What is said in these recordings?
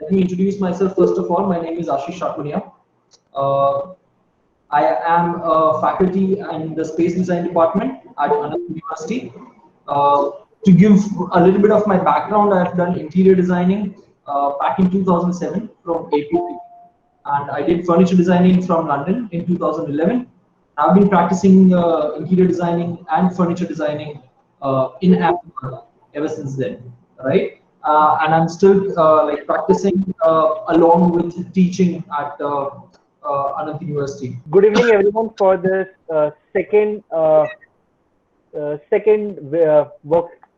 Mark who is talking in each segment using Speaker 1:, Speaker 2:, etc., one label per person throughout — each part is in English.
Speaker 1: Let me introduce myself first of all. My name is Ashish Shakunia. Uh, I am a faculty in the space design department at Anand University. Uh, to give a little bit of my background, I've done interior designing back in 2007 from APP, and I did furniture designing from London in 2011. I've been practicing interior designing and furniture designing in Ahmedabad ever since then, right? And I'm still like practicing along with teaching at Anand University.
Speaker 2: Good evening, everyone, for this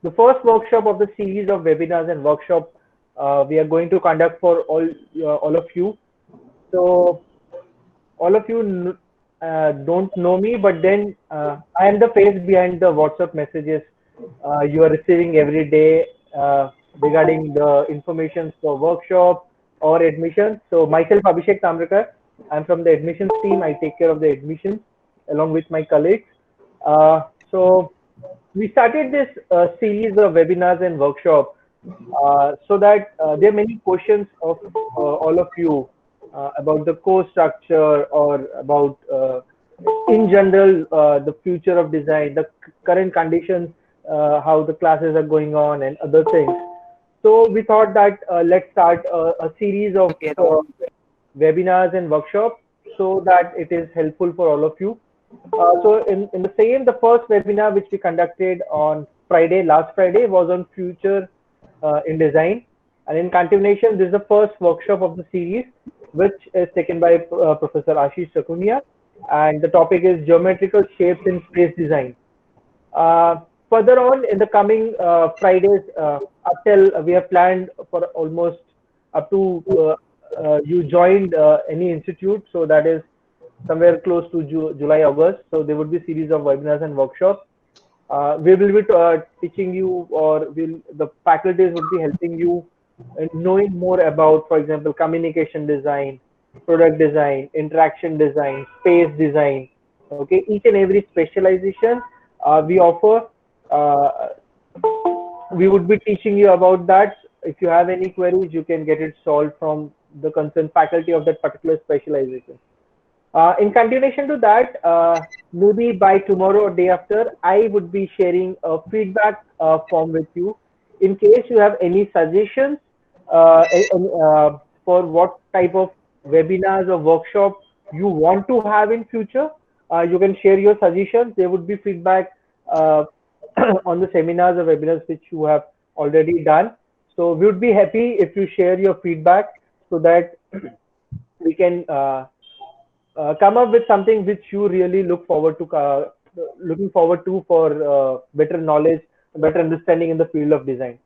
Speaker 2: the first workshop of the series of webinars and workshop we are going to conduct for all of you. So, all of you don't know me, but then I am the face behind the WhatsApp messages you are receiving every day regarding the information for workshop or admissions. So, myself, Abhishek Tamrakar, I'm from the admissions team. I take care of the admissions along with my colleagues. So we started this series of webinars and workshops so that there are many questions of all of you about the course structure or about in general the future of design, the current conditions, how the classes are going on and other things. So we thought that let's start a series of webinars and workshops so that it is helpful for all of you. So in the first webinar which we conducted on last Friday was on future in design. And in continuation, this is the first workshop of the series, which is taken by Professor Ashish Shakunia. And the topic is geometrical shapes in space design. Further on in the coming Fridays, up till we have planned for almost up to you joined any institute, so that is somewhere close to July, August. So there would be a series of webinars and workshops. We will be teaching you, or the faculties would be helping you in knowing more about, for example, communication design, product design, interaction design, space design. Okay, each and every specialization we offer. We would be teaching you about that. If you have any queries, you can get it solved from the concerned faculty of that particular specialization. In continuation to that, maybe by tomorrow or day after, I would be sharing a feedback form with you in case you have any suggestions for what type of webinars or workshop you want to have in future. You can share your suggestions. There would be feedback on the seminars or webinars which you have already done. So we would be happy if you share your feedback so that we can come up with something which you really looking forward to for better knowledge, better understanding in the field of design.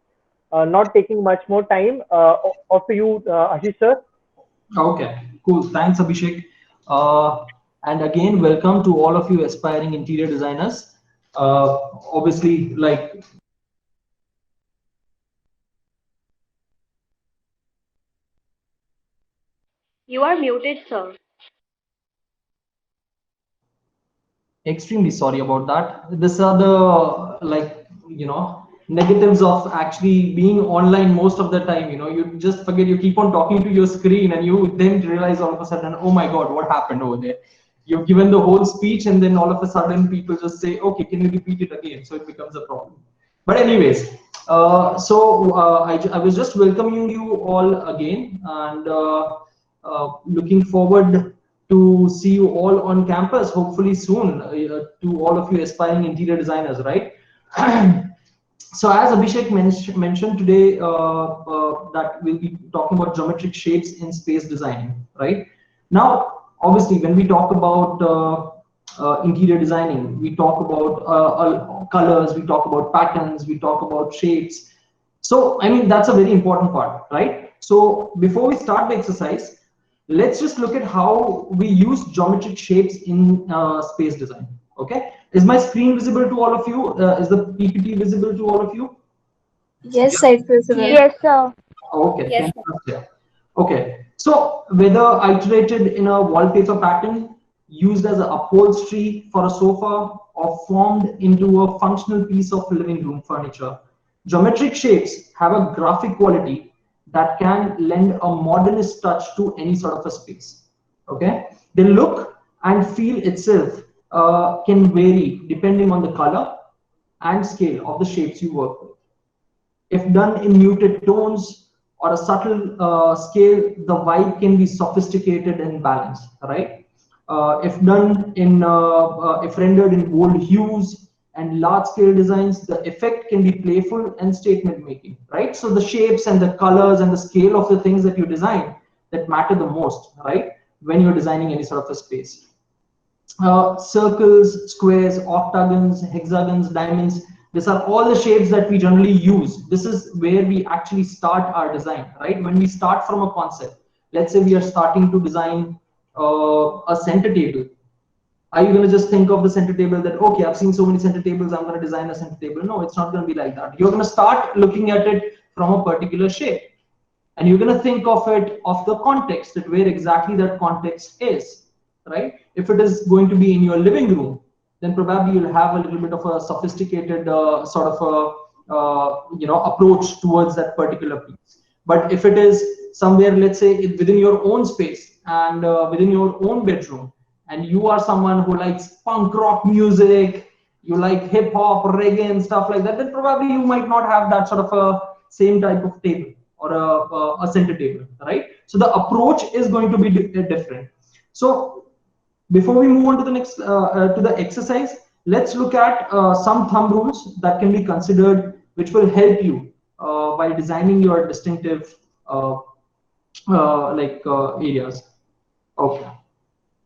Speaker 2: Not taking much more time. Off to you, Ashish sir.
Speaker 1: Okay, cool. Thanks, Abhishek. And again, welcome to all of you aspiring interior designers. Obviously, like
Speaker 3: You are muted, sir.
Speaker 1: extremely sorry about that. These are the negatives of actually being online most of the time. You just forget, you keep on talking to your screen and you then realize all of a sudden, oh my god, what happened over there. You've given the whole speech and then all of a sudden people just say, okay, can you repeat it again? So it becomes a problem. But anyways, I was just welcoming you all again, and looking forward to see you all on campus hopefully soon, to all of you aspiring interior designers, right? So as Abhishek mentioned today, that we'll be talking about geometric shapes in space designing, right? Now, obviously, when we talk about interior designing, we talk about colors, we talk about patterns, we talk about shapes. So, I mean, that's a very important part, right? So before we start the exercise, let's just look at how we use geometric shapes in space design. Okay, is my screen visible to all of you? Is the PPT visible to all of you?
Speaker 4: Yes, it's visible.
Speaker 3: Yes, sir.
Speaker 1: Okay,
Speaker 4: Yes.
Speaker 1: fantastic. Okay, so whether iterated in a wallpaper pattern, used as an upholstery for a sofa, or formed into a functional piece of living room furniture, geometric shapes have a graphic quality that can lend a modernist touch to any sort of a space. Okay, the look and feel itself can vary depending on the color and scale of the shapes you work with. If done in muted tones or a subtle scale, the vibe can be sophisticated and balanced, right? If done in, if rendered in bold hues and large scale designs, the effect can be playful and statement making, right? So the shapes and the colors and the scale of the things that you design that matter the most, right? When you're designing any sort of a space. Circles, squares, octagons, hexagons, diamonds. These are all the shapes that we generally use. This is where we actually start our design, right? When we start from a concept, let's say we are starting to design a center table. Are you going to just think of the center table that, okay, I've seen so many center tables, I'm going to design a center table? No, it's not going to be like that. You're going to start looking at it from a particular shape. And you're going to think of it of the context, that where exactly that context is, right? If it is going to be in your living room, then probably you'll have a little bit of a sophisticated sort of a approach towards that particular piece. But if it is somewhere, let's say within your own space and within your own bedroom, and you are someone who likes punk rock music, you like hip hop, reggae and stuff like that, then probably you might not have that sort of a same type of table or a center table, right? So the approach is going to be different. So before we move on to the next to the exercise, let's look at some thumb rules that can be considered, which will help you while designing your distinctive areas. Okay.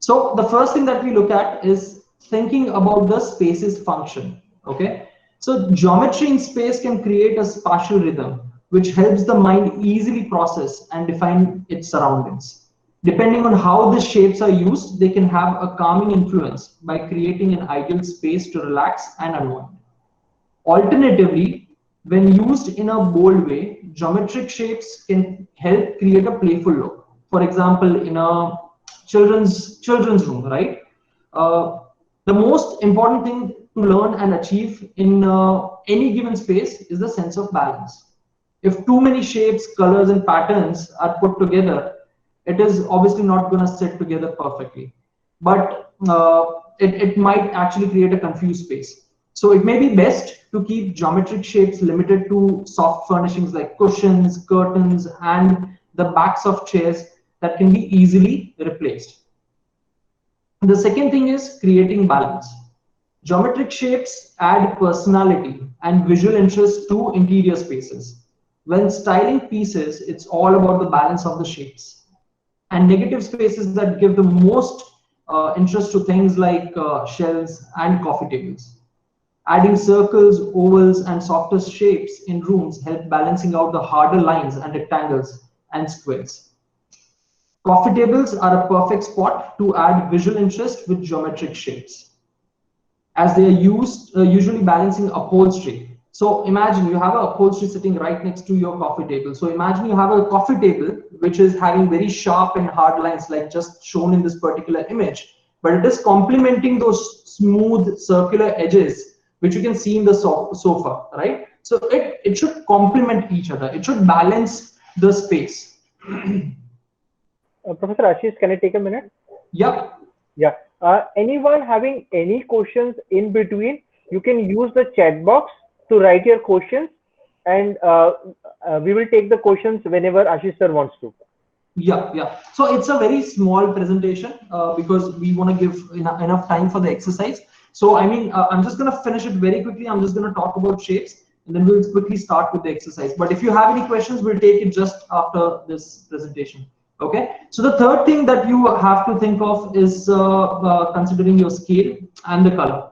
Speaker 1: So the first thing that we look at is thinking about the space's function. Okay. So geometry in space can create a spatial rhythm, which helps the mind easily process and define its surroundings. Depending on how the shapes are used, they can have a calming influence by creating an ideal space to relax and unwind. Alternatively, when used in a bold way, geometric shapes can help create a playful look. For example, in a children's room, right? The most important thing to learn and achieve in any given space is the sense of balance. If too many shapes, colors, and patterns are put together, it is obviously not going to sit together perfectly. But it might actually create a confused space. So it may be best to keep geometric shapes limited to soft furnishings like cushions, curtains, and the backs of chairs that can be easily replaced. The second thing is creating balance. Geometric shapes add personality and visual interest to interior spaces. When styling pieces, it's all about the balance of the shapes. And negative spaces that give the most interest to things like shelves and coffee tables. Adding circles, ovals, and softer shapes in rooms help balancing out the harder lines and rectangles and squares. Coffee tables are a perfect spot to add visual interest with geometric shapes, as they are used usually balancing upholstery. So imagine you have an upholstery sitting right next to your coffee table. So imagine you have a coffee table which is having very sharp and hard lines, like just shown in this particular image, but it is complementing those smooth circular edges which you can see in the sofa, right? So it should complement each other. It should balance the space.
Speaker 2: Professor Ashish, can I take a minute?
Speaker 1: Yeah.
Speaker 2: Yeah. Anyone having any questions in between, you can use the chat box to write your questions, and we will take the questions whenever Ashish sir wants to.
Speaker 1: Yeah. So it's a very small presentation because we want to give enough time for the exercise. So I mean, I'm just going to finish it very quickly. I'm just going to talk about shapes, and then we'll quickly start with the exercise. But if you have any questions, we'll take it just after this presentation. Okay. So the third thing that you have to think of is considering your scale and the color.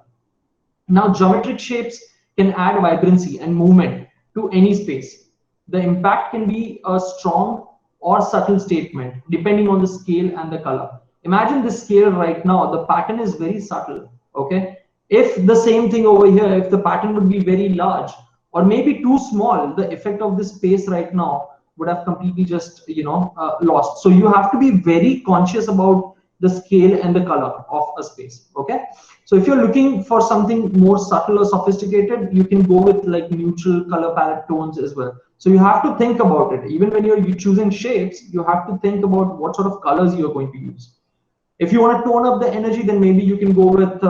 Speaker 1: Now, geometric shapes can add vibrancy and movement to any space. The impact can be a strong or subtle statement depending on the scale and the color. Imagine the scale right now, the pattern is very subtle. Okay, if the same thing over here, if the pattern would be very large or maybe too small, the effect of this space right now would have completely just lost. So you have to be very conscious about the scale and the color of a space. Okay, so if you're looking for something more subtle or sophisticated, you can go with like neutral color palette tones as well. So you have to think about it. Even when you're choosing shapes, you have to think about what sort of colors you're going to use. If you want to tone up the energy, then maybe you can go with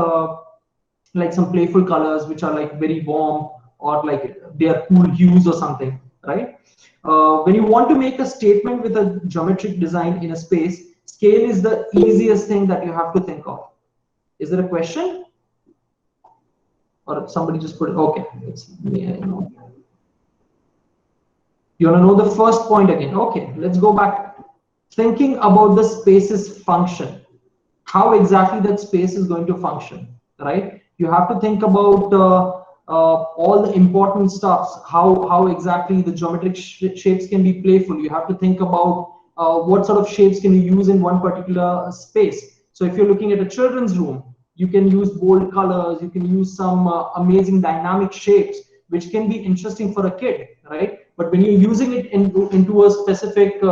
Speaker 1: like some playful colors, which are like very warm, or like they are cool hues or something, right? When you want to make a statement with a geometric design in a space, scale is the easiest thing that you have to think of. Is there a question? Or somebody just put it, okay, it's, yeah, you want to know the first point again? Okay, let's go back. Thinking about the space's function, how exactly that space is going to function, right? You have to think about all the important stuffs, how exactly the geometric shapes can be playful. You have to think about what sort of shapes can you use in one particular space. So if you're looking at a children's room, you can use bold colors, you can use some amazing dynamic shapes, which can be interesting for a kid, right? But when you're using it into a specific,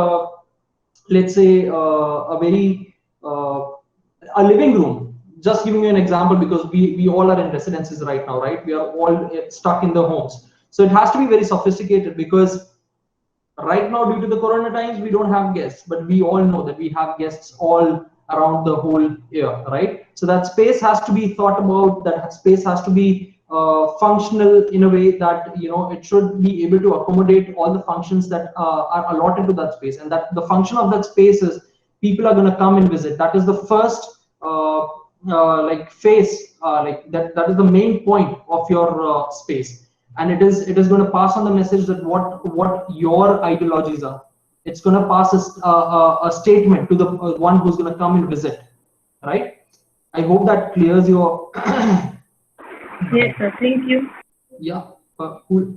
Speaker 1: let's say, a living room, just giving you an example, because we all are in residences right now, right? We are all stuck in the homes, so it has to be very sophisticated, because right now, due to the corona times, we don't have guests, but we all know that we have guests all around the whole year, right? So that space has to be thought about, that space has to be functional in a way that, it should be able to accommodate all the functions that are allotted to that space, and that the function of that space is people are going to come and visit. That is the first like phase, like that is the main point of your space, and it is going to pass on the message that what your ideologies are. It's going to pass a statement to the one who's going to come and visit, right? I hope that clears your
Speaker 3: Yes, sir. Thank you.
Speaker 1: yeah, cool.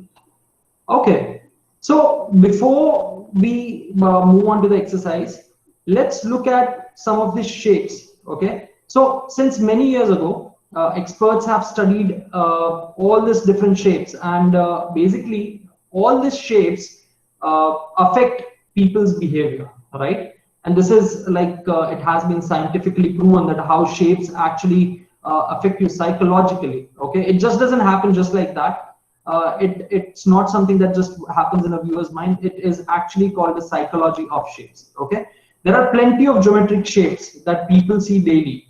Speaker 1: Okay, so before we move on to the exercise, let's look at some of the shapes. Okay, so since many years ago, experts have studied all these different shapes, and basically all these shapes affect people's behavior, right? And this is like it has been scientifically proven that how shapes actually affect you psychologically. Okay, it just doesn't happen just like that. It's not something that just happens in a viewer's mind. It is actually called the psychology of shapes. Okay, there are plenty of geometric shapes that people see daily,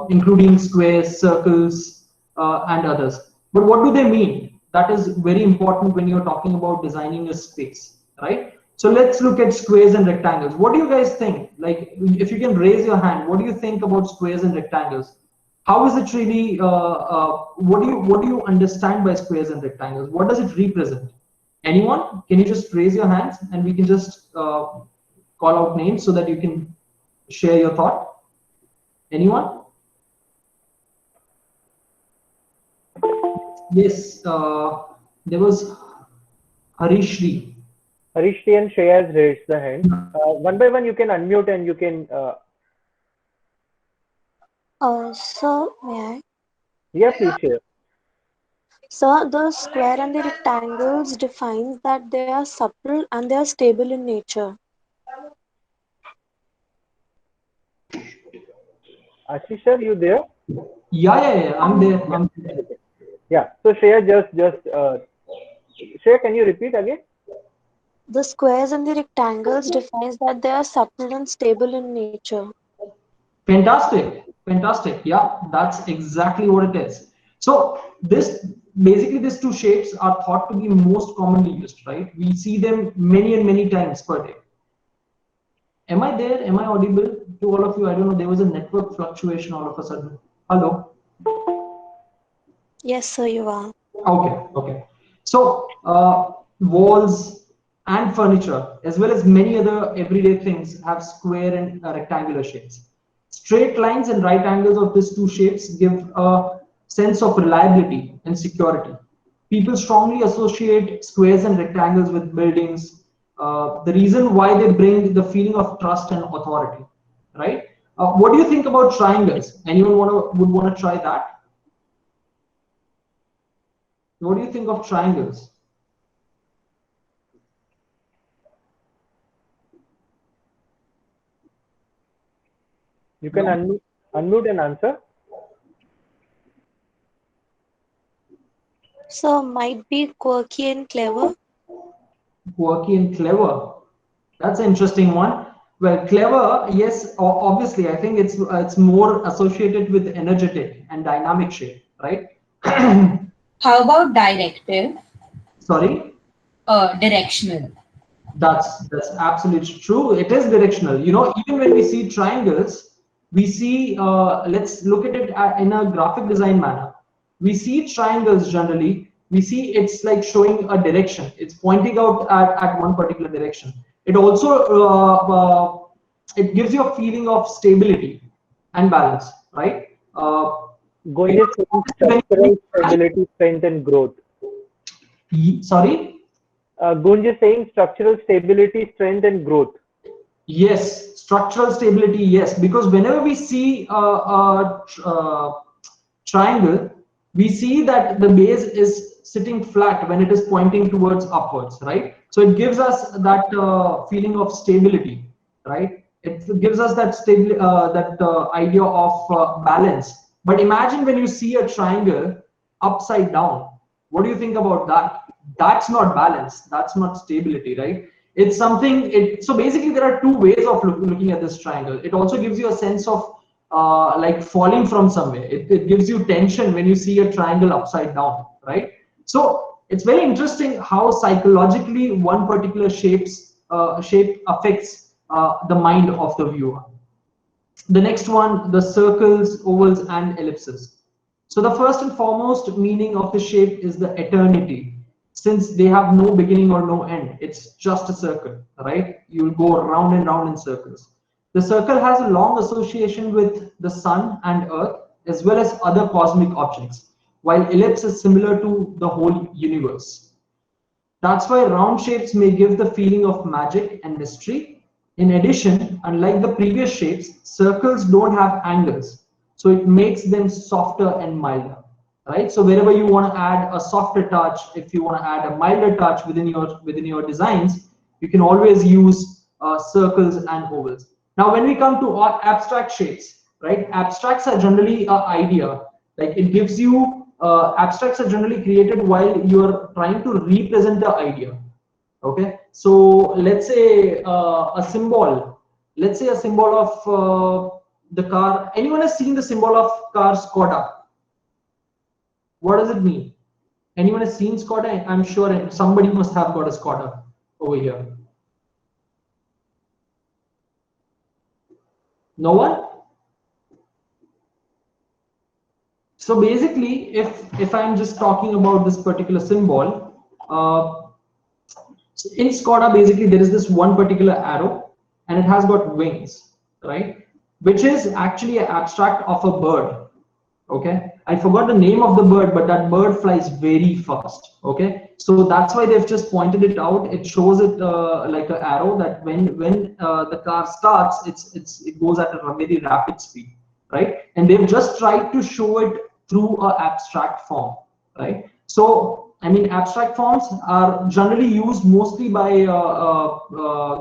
Speaker 1: including squares, circles, and others. But what do they mean? That is very important when you're talking about designing a space, right? So let's look at squares and rectangles. What do you guys think? Like, if you can raise your hand, what do you think about squares and rectangles? How is it really? What do you understand by squares and rectangles? What does it represent? Anyone? Can you just raise your hands and we can just call out names so that you can share your thought? Anyone? Yes, there was Harishri.
Speaker 2: Harishri and Shreya has raised the hand. One by one, you can unmute and you can.
Speaker 4: So may I?
Speaker 2: Yeah, please share.
Speaker 4: So the square and the rectangles defines that they are subtle and they are stable in nature.
Speaker 2: Ashish sir, you there?
Speaker 1: Yeah. I'm there.
Speaker 2: Yeah.
Speaker 1: I'm there.
Speaker 2: Okay. Yeah. So Shreya, Shreya, can you repeat again?
Speaker 4: The squares and the rectangles defines that they are subtle and stable in nature.
Speaker 1: Fantastic. Yeah, that's exactly what it is. So these two shapes are thought to be most commonly used, right? We see them many and many times per day. Am I there? Am I audible to all of you? I don't know. There was a network fluctuation all of a sudden. Hello.
Speaker 4: Yes, sir, you are.
Speaker 1: Okay. So walls and furniture, as well as many other everyday things, have square and rectangular shapes. Straight lines and right angles of these two shapes give a sense of reliability and security. People strongly associate squares and rectangles with buildings. The reason why they bring the feeling of trust and authority, right? What do you think about triangles? Anyone would want to try that? What do you think of triangles?
Speaker 2: You can unmute and answer.
Speaker 4: So might be quirky and clever.
Speaker 1: Quirky and clever. That's an interesting one. Well, clever, yes, obviously, I think it's more associated with energetic and dynamic shape, right?
Speaker 3: How about directive?
Speaker 1: Sorry,
Speaker 3: Directional.
Speaker 1: that's absolutely true. It is directional. You know, even when we see triangles, we see. Let's look at it in a graphic design manner. We see triangles generally. We see it's like showing a direction. It's pointing out at one particular direction. It also it gives you a feeling of stability and balance, right?
Speaker 2: Gunj is saying
Speaker 1: When
Speaker 2: structural stability, strength, and growth.
Speaker 1: sorry.
Speaker 2: Gunj is saying structural stability, strength, and growth.
Speaker 1: Yes, structural stability, yes, because whenever we see triangle, we see that the base is sitting flat when it is pointing towards upwards, right? So it gives us that feeling of stability, right? It gives us that idea of balance. But imagine when you see a triangle upside down. What do you think about that? That's not balance. That's not stability, right? It's something. So basically, there are two ways of looking at this triangle. It also gives you a sense of like falling from somewhere. It gives you tension when you see a triangle upside down, right? So it's very interesting how psychologically one particular shape affects the mind of the viewer. The next one, the circles, ovals, and ellipses. So the first and foremost meaning of the shape is the eternity. Since they have no beginning or no end, it's just a circle, right? You'll go round and round in circles. The circle has a long association with the sun and earth, as well as other cosmic objects, while ellipse is similar to the whole universe. That's why round shapes may give the feeling of magic and mystery. In addition, unlike the previous shapes, circles don't have angles, so it makes them softer and milder, right? So wherever you want to add a softer touch, if you want to add a milder touch within your designs, you can always use circles and ovals. Now, when we come to abstract shapes, right? Abstracts are generally an idea. Like it gives you abstracts are generally created while you're trying to represent the idea. Okay, so let's say a symbol. Let's say a symbol of the car. Anyone has seen the symbol of car Skoda? What does it mean? Anyone has seen Skoda? I'm sure somebody must have got a Skoda over here. No one? So basically, if I'm just talking about this particular symbol, in Skoda, basically there is this one particular arrow, and it has got wings, right? Which is actually an abstract of a bird. Okay, I forgot the name of the bird, but that bird flies very fast. Okay, so that's why they've just pointed it out. It shows it like an arrow that when the car starts, it goes at a very rapid speed, right? And they've just tried to show it through an abstract form, right? So I mean, abstract forms are generally used mostly by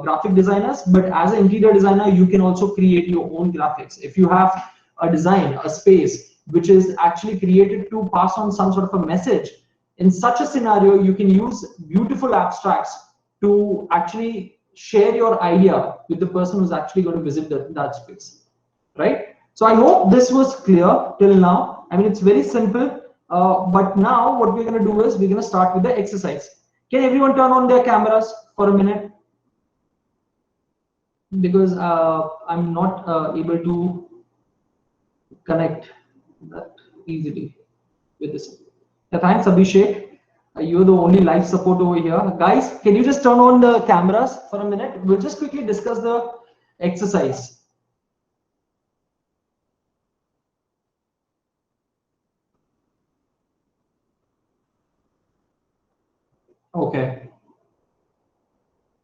Speaker 1: graphic designers, but as an interior designer, you can also create your own graphics. If you have a design, a space which is actually created to pass on some sort of a message, in such a scenario, you can use beautiful abstracts to actually share your idea with the person who's actually going to visit that space, right? So I hope this was clear till now. I mean, it's very simple. But now what we're going to do is we're going to start with the exercise. Can everyone turn on their cameras for a minute? Because I'm not able to connect that easily with this. Thanks, Abhishek. You're the only live support over here. Guys, can you just turn on the cameras for a minute? We'll just quickly discuss the exercise. Okay.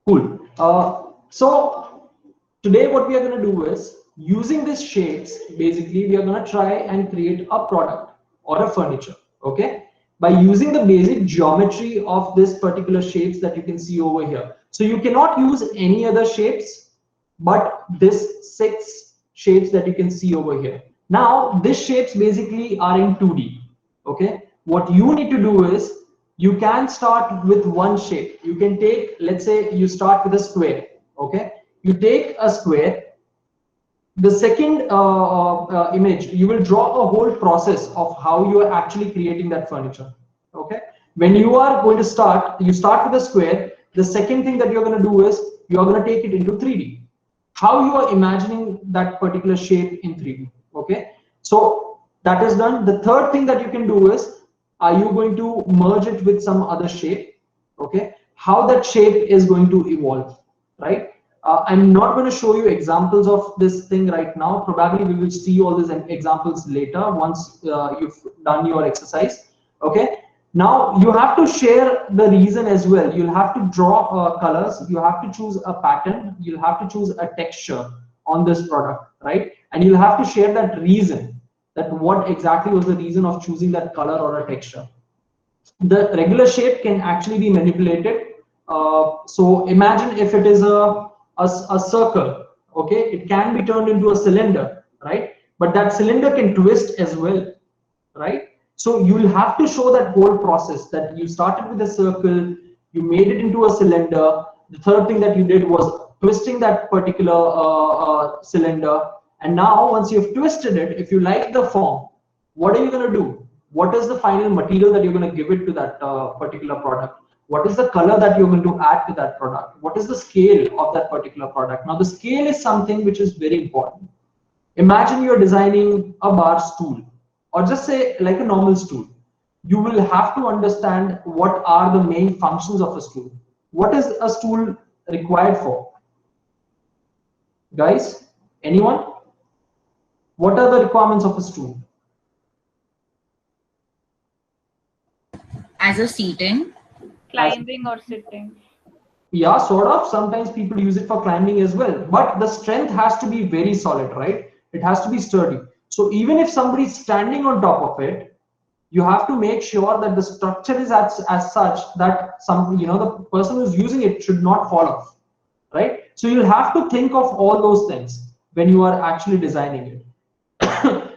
Speaker 1: Cool. So today what we are going to do is, using these shapes, basically we are going to try and create a product or a furniture, okay, by using the basic geometry of this particular shapes that you can see over here. So you cannot use any other shapes but this 6 shapes that you can see over here. Now these shapes basically are in 2D. Okay, what you need to do is you can start with one shape. You can take, let's say you start with a square, okay? You take a square. The second image, you will draw a whole process of how you are actually creating that furniture, okay? When you are going to start, you start with a square. The second thing that you're going to do is you're going to take it into 3D. How you are imagining that particular shape in 3D, okay? So that is done. The third thing that you can do is, are you going to merge it with some other shape, okay? How that shape is going to evolve, right? I'm not going to show you examples of this thing right now. Probably we will see all these examples later once you've done your exercise, okay? Now you have to share the reason as well. You'll have to draw colors. You have to choose a pattern. You'll have to choose a texture on this product, right? And you'll have to share that reason, that what exactly was the reason of choosing that color or a texture. The regular shape can actually be manipulated. So imagine if it is a circle, okay? It can be turned into a cylinder, right? But that cylinder can twist as well, right? So you'll have to show that whole process, that you started with a circle, you made it into a cylinder. The third thing that you did was twisting that particular cylinder. And now once you've twisted it, if you like the form, what are you going to do? What is the final material that you're going to give it to that particular product? What is the color that you're going to add to that product? What is the scale of that particular product? Now the scale is something which is very important. Imagine you're designing a bar stool, or just say like a normal stool. You will have to understand what are the main functions of a stool. What is a stool required for? Guys, anyone? What are the requirements of a stool?
Speaker 3: As a seating.
Speaker 5: Climbing or sitting.
Speaker 1: Yeah, sort of. Sometimes people use it for climbing as well. But the strength has to be very solid, right? It has to be sturdy. So even if somebody's standing on top of it, you have to make sure that the structure is as such that the person who's using it should not fall off, right? So you'll have to think of all those things when you are actually designing it.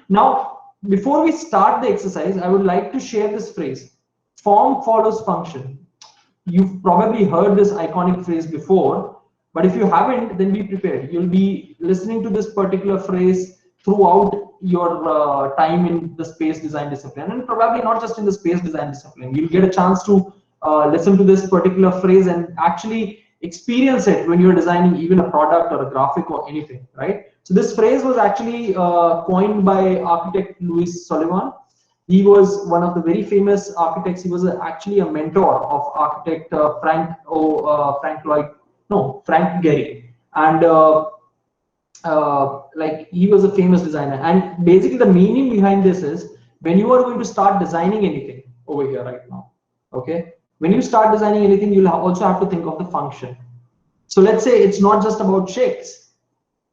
Speaker 1: Now, before we start the exercise, I would like to share this phrase: form follows function. You've probably heard this iconic phrase before, but if you haven't, then be prepared. You'll be listening to this particular phrase throughout your time in the space design discipline, and probably not just in the space design discipline. You'll get a chance to listen to this particular phrase and actually experience it when you're designing even a product or a graphic or anything, right? So this phrase was actually coined by architect Louis Sullivan. He was one of the very famous architects. He was actually a mentor of architect Frank Gehry, and he was a famous designer. And basically the meaning behind this is, when you are going to start designing anything over here right now, okay, when you start designing anything, you'll also have to think of the function. So let's say it's not just about shapes.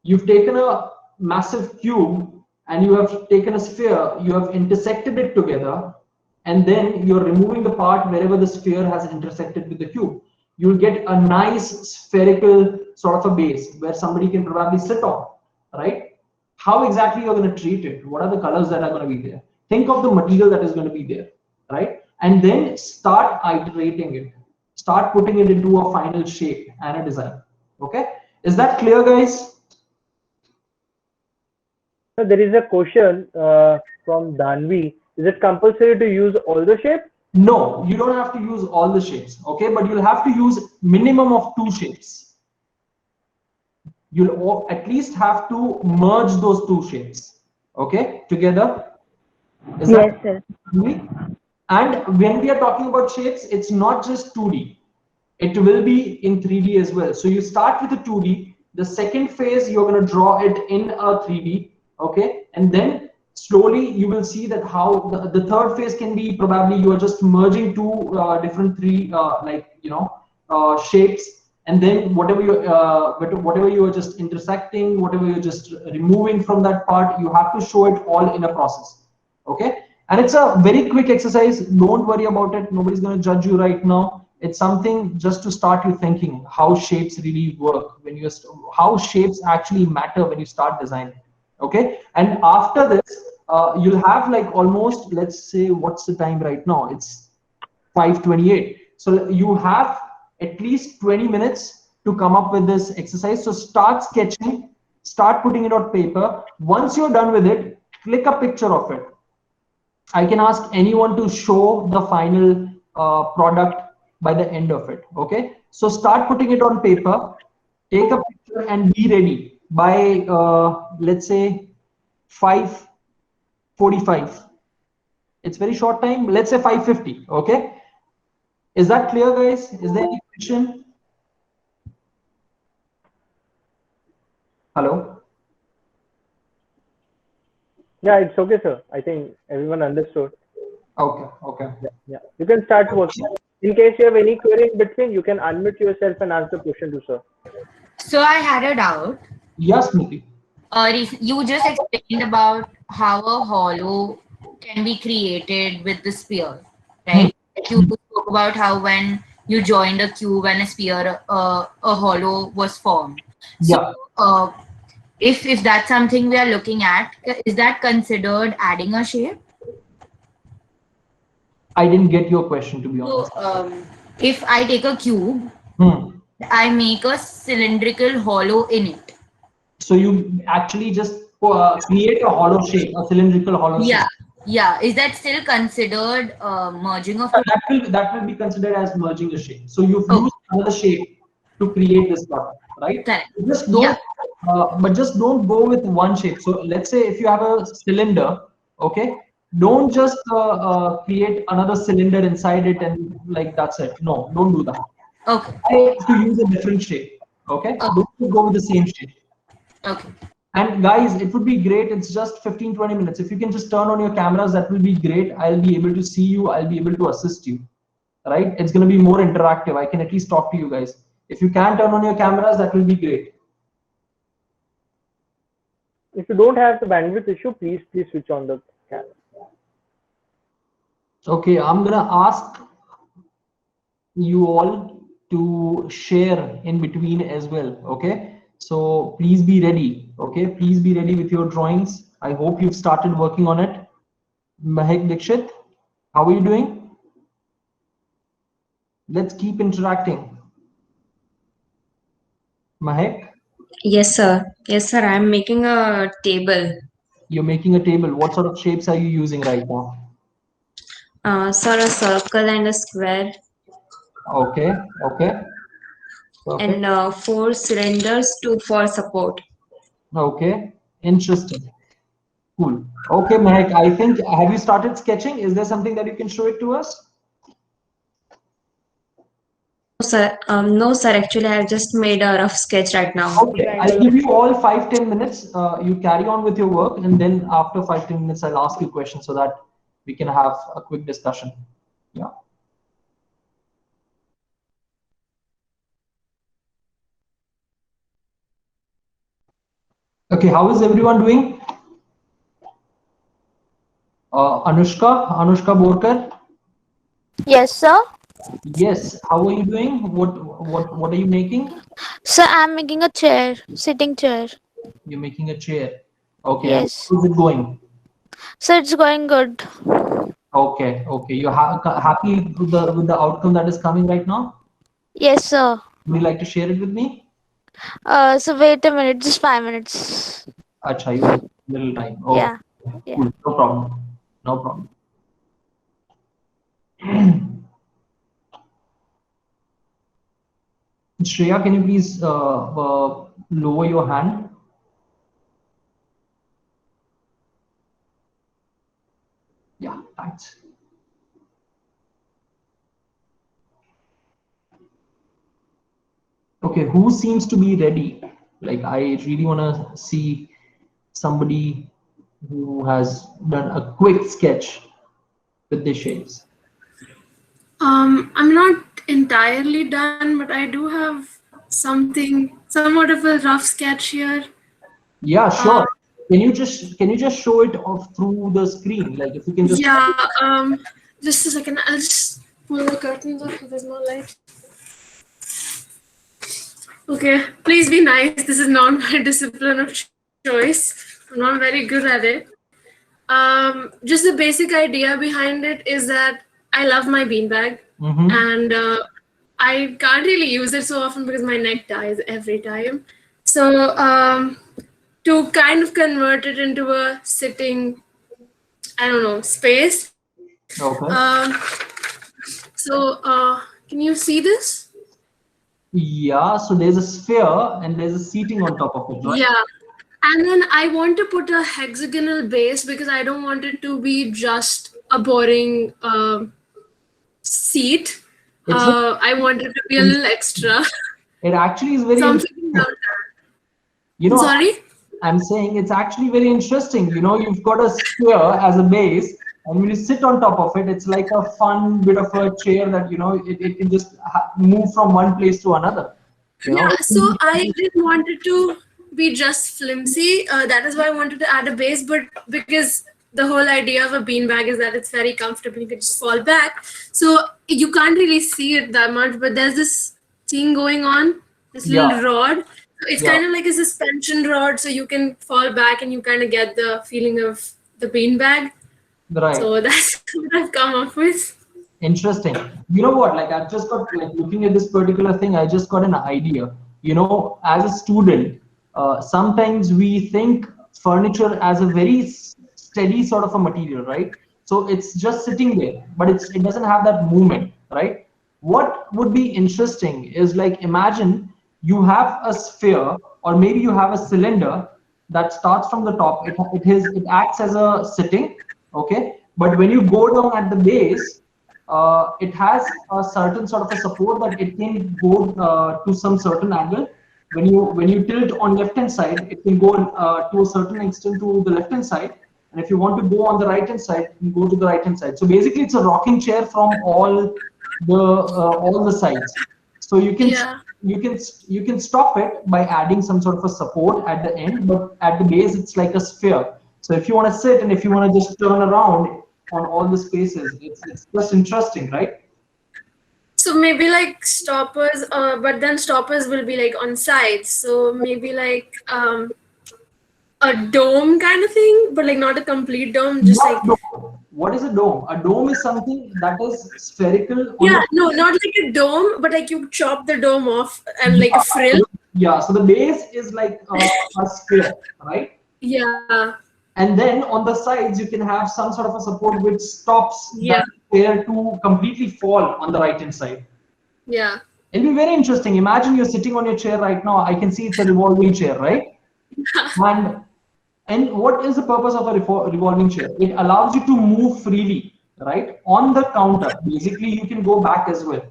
Speaker 1: You've taken a massive cube and you have taken a sphere, you have intersected it together, and then you're removing the part wherever the sphere has intersected with the cube. You'll get a nice spherical sort of a base where somebody can probably sit on, right? How exactly you're going to treat it? What are the colors that are going to be there? Think of the material that is going to be there, right? And then start iterating it. Start putting it into a final shape and a design. Okay? Is that clear, guys?
Speaker 2: So there is a question from Danvi. Is it compulsory to use all the shapes?
Speaker 1: No, you don't have to use all the shapes, okay? But you'll have to use minimum of 2 shapes. You'll at least have to merge those 2 shapes, okay, together. Is
Speaker 5: Yes, sir.
Speaker 1: And when we are talking about shapes, it's not just 2D. It will be in 3D as well. So you start with a 2D. The second phase, you're going to draw it in a 3D, okay? And then slowly you will see that how the third phase can be, probably you are just merging 2 different shapes, and then whatever you are just intersecting, whatever you're just removing from that part, you have to show it all in a process, okay? And it's a very quick exercise. Don't worry about it. Nobody's going to judge you right now. It's something just to start you thinking how shapes really work, when you how shapes actually matter when you start designing. Okay, and after this, you'll have like almost, let's say, what's the time right now? It's 5:28. So you have at least 20 minutes to come up with this exercise. So start sketching, start putting it on paper. Once you're done with it, click a picture of it. I can ask anyone to show the final product by the end of it. Okay, so start putting it on paper, take a picture, and be ready by let's say 5:45. It's very short time. Let's say 5:50. Okay, is that clear, guys? Is there any question? Hello.
Speaker 2: Yeah, it's okay, sir. I think everyone understood.
Speaker 1: Okay. Okay.
Speaker 2: Yeah. You can start working. In case you have any query in between, you can unmute yourself and ask the question to sir.
Speaker 3: So I had a doubt.
Speaker 1: Yes, Smriti.
Speaker 3: You just explained about how a hollow can be created with the sphere, right? You spoke about how when you joined a cube and a sphere, a hollow was formed. So,
Speaker 1: Yeah.
Speaker 3: if that's something we are looking at, is that considered adding a shape?
Speaker 1: I didn't get your question, to be honest.
Speaker 3: So, if I take a cube,
Speaker 1: Hmm.
Speaker 3: I make a cylindrical hollow in it.
Speaker 1: So you actually just create a hollow shape, a cylindrical hollow shape.
Speaker 3: Yeah. Is that still considered merging of?
Speaker 1: That will be considered as merging a shape. So you've used another shape to create this product, right?
Speaker 3: Correct.
Speaker 1: Just don't, but just don't go with one shape. So let's say if you have a cylinder, okay, don't just create another cylinder inside it and like that's it. No, don't do that.
Speaker 3: Okay.
Speaker 1: Try to use a different shape. Okay, don't go with the same shape.
Speaker 3: Okay.
Speaker 1: And guys, it would be great. It's just 15-20 minutes. If you can just turn on your cameras, that will be great. I'll be able to see you. I'll be able to assist you. Right? It's going to be more interactive. I can at least talk to you guys. If you can turn on your cameras, that will be great.
Speaker 2: If you don't have the bandwidth issue, please switch on the camera.
Speaker 1: Okay, I'm going to ask you all to share in between as well. Okay. So please be ready. Okay. Please be ready with your drawings. I hope you've started working on it. Mahek Dikshit, how are you doing? Let's keep interacting. Mahek?
Speaker 6: Yes, sir. Yes, sir. I'm making a table.
Speaker 1: You're making a table. What sort of shapes are you using right now?
Speaker 6: Sir, a circle and a square.
Speaker 1: Okay. Okay. Perfect.
Speaker 6: And 4 cylinders, 2 for support.
Speaker 1: Okay. Interesting. Cool. Okay, Mahek, I think, have you started sketching? Is there something that you can show it to us?
Speaker 6: No, sir. Actually, I've just made a rough sketch right now.
Speaker 1: Okay, I'll give you all 5-10 minutes. You carry on with your work, and then after 5-10 minutes, I'll ask you questions so that we can have a quick discussion. Yeah. Okay, how is everyone doing? Anushka Borkar?
Speaker 4: Yes, sir.
Speaker 1: Yes, how are you doing? What are you making?
Speaker 4: Sir, I'm making a chair, sitting chair.
Speaker 1: You're making a chair. Okay,
Speaker 4: Yes.
Speaker 1: and how's it going?
Speaker 4: So it's going good.
Speaker 1: Okay, okay. You're happy with the outcome that is coming right now?
Speaker 4: Yes, sir.
Speaker 1: Would you like to share it with me?
Speaker 4: So wait a minute, just 5 minutes.
Speaker 1: Acha, you have a little time. Oh,
Speaker 4: Yeah. Yeah.
Speaker 1: cool. No problem. No problem. Shreya, can you please lower your hand? Yeah, thanks. Okay, who seems to be ready? Like, I really want to see somebody who has done a quick sketch with the shapes.
Speaker 7: I'm not entirely done, but I do have somewhat of a rough sketch here.
Speaker 1: Yeah, sure. Can you just show it off through the screen? Like, if you can just.
Speaker 7: Yeah. Just a second. I'll just pull the curtains up so there's no light. Okay. Please be nice. This is not my discipline of choice. I'm not very good at it. Just the basic idea behind it is that I love my beanbag. and I can't really use it so often because my neck dies every time. So to kind of convert it into a sitting, I don't know, space.
Speaker 1: Okay.
Speaker 7: Can you see this?
Speaker 1: Yeah, so there's a sphere and there's a seating on top of it, right?
Speaker 7: Yeah. And then I want to put a hexagonal base because I don't want it to be just a boring seat. I want it to be a little extra.
Speaker 1: It actually is very
Speaker 7: So I'm
Speaker 1: interesting.
Speaker 7: thinking about that.
Speaker 1: You know,
Speaker 7: Sorry?
Speaker 1: I'm saying it's actually very interesting. You know, you've got a sphere as a base, and when you sit on top of it, it's like a fun bit of a chair that, you know, it can just move from one place to another. You know?
Speaker 7: Yeah, so I didn't want it to be just flimsy. That is why I wanted to add a base, but because the whole idea of a beanbag is that it's very comfortable, you can just fall back. So you can't really see it that much, but there's this thing going on, this little rod. It's kind of like a suspension rod, so you can fall back and you kind of get the feeling of the beanbag.
Speaker 1: Right.
Speaker 7: So that's what I've come up with.
Speaker 1: Interesting. You know what? Like, I've just got, like, looking at this particular thing, I just got an idea. You know, as a student, sometimes we think furniture as a very steady sort of a material, right? So it's just sitting there, but it doesn't have that movement, right? What would be interesting is, like, imagine you have a sphere, or maybe you have a cylinder that starts from the top. It acts as a sitting, okay? But when you go down at the base, it has a certain sort of a support that it can go to some certain angle. When you tilt on left hand side, it can go to a certain extent to the left hand side, and if you want to go on the right hand side, you can go to the right hand side. So basically, it's a rocking chair from all the sides. So you can stop it by adding some sort of a support at the end, but at the base it's like a sphere. So if you want to sit and if you want to just turn around on all the spaces, it's just interesting, right?
Speaker 7: So maybe like stoppers, but then stoppers will be like on sides. So maybe like a dome kind of thing, but like not a complete dome, just
Speaker 1: Not
Speaker 7: like
Speaker 1: dome. What is a dome? A dome is something that is spherical.
Speaker 7: yeah, no, not like a dome, but like you chop the dome off and like a frill.
Speaker 1: Yeah, so the base is like a sphere, right?
Speaker 7: Yeah.
Speaker 1: And then on the sides, you can have some sort of a support which stops that chair to completely fall on the right hand side.
Speaker 7: Yeah.
Speaker 1: It'll be very interesting. Imagine you're sitting on your chair right now. I can see it's a revolving chair, right? And what is the purpose of a revolving chair? It allows you to move freely, right? On the counter. Basically, you can go back as well.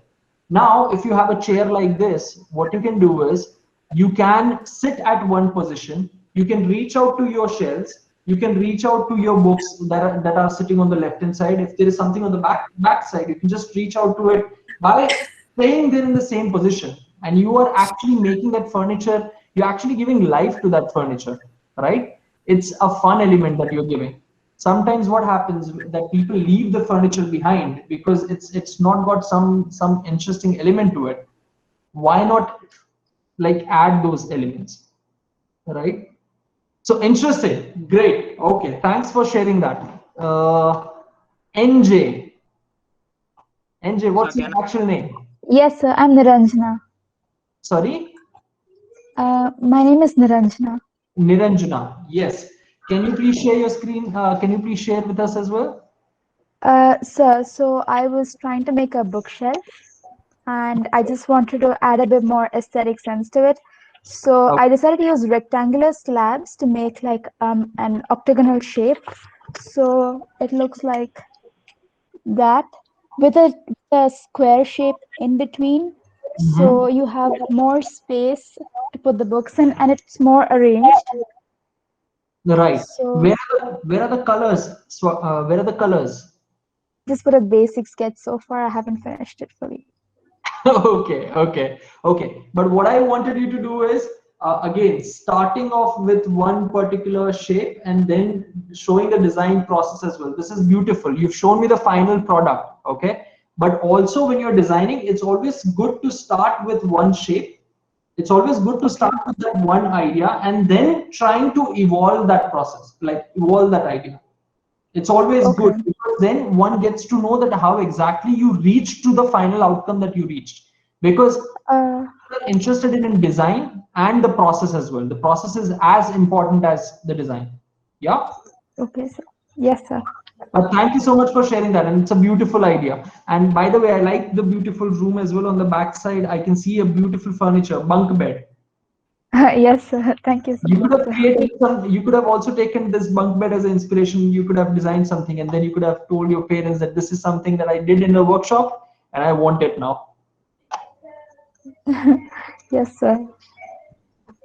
Speaker 1: Now, if you have a chair like this, what you can do is you can sit at one position. You can reach out to your shelves. You can reach out to your books that are sitting on the left hand side. If there is something on the back side, you can just reach out to it by staying there in the same position. And you are actually making that furniture, you're actually giving life to that furniture, right? It's a fun element that you're giving. Sometimes what happens that people leave the furniture behind because it's not got some interesting element to it. Why not like add those elements, right? So interesting, great. Okay, thanks for sharing that. NJ, what's your actual name?
Speaker 8: Yes, sir. I'm Niranjana.
Speaker 1: Sorry?
Speaker 8: My name is Niranjana.
Speaker 1: Niranjana, yes. Can you please share your screen? Can you please share with us as well?
Speaker 8: Sir, so I was trying to make a bookshelf and I just wanted to add a bit more aesthetic sense to it. So I decided to use rectangular slabs to make like an octagonal shape. So it looks like that with a square shape in between. So you have more space to put the books in and it's more arranged.
Speaker 1: Right.
Speaker 8: So
Speaker 1: where are the colors? So, where are the colors?
Speaker 8: Just put a basic sketch so far. I haven't finished it fully.
Speaker 1: Okay. But what I wanted you to do is, again, starting off with one particular shape and then showing the design process as well. This is beautiful. You've shown me the final product, okay? But also when you're designing, it's always good to start with one shape. It's always good to start with that one idea and then trying to evolve that process, like evolve that idea. It's always
Speaker 8: Okay.
Speaker 1: good, because then one gets to know that how exactly you reached to the final outcome that you reached. Because
Speaker 8: Uh,
Speaker 1: you're interested in design and the process as well. The process is as important as the design. Yeah.
Speaker 8: okay, sir. Yes, sir.
Speaker 1: Thank you so much for sharing that, and it's a beautiful idea. And by the way, I like the beautiful room as well. On the back side, I can see a beautiful furniture, bunk bed.
Speaker 8: Yes, sir. Thank you so
Speaker 1: You could
Speaker 8: much,
Speaker 1: have
Speaker 8: sir.
Speaker 1: created some. You could have also taken this bunk bed as an inspiration. You could have designed something, and then you could have told your parents that this is something that I did in the workshop, and I want it now.
Speaker 8: Yes, sir.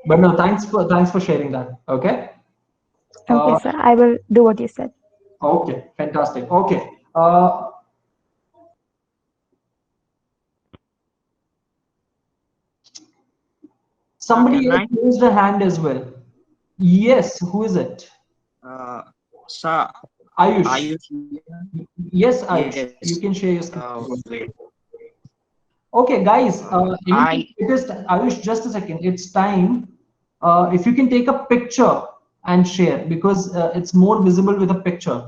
Speaker 1: But no, thanks for sharing that. Okay.
Speaker 8: Okay,
Speaker 1: Uh,
Speaker 8: sir. I will do what you said.
Speaker 1: okay. Fantastic. Okay. Somebody
Speaker 9: Can
Speaker 1: else
Speaker 9: I?
Speaker 1: raised a hand as well. Yes. Who is it?
Speaker 9: Sir,
Speaker 1: Ayush.
Speaker 9: are you?
Speaker 1: Yes, Ayush.
Speaker 9: Yes.
Speaker 1: You can share your screen.
Speaker 9: Wait.
Speaker 1: Okay, guys.
Speaker 9: I
Speaker 1: It is Ayush. Just a second. It's time. If you can take a picture and share, because it's more visible with a picture.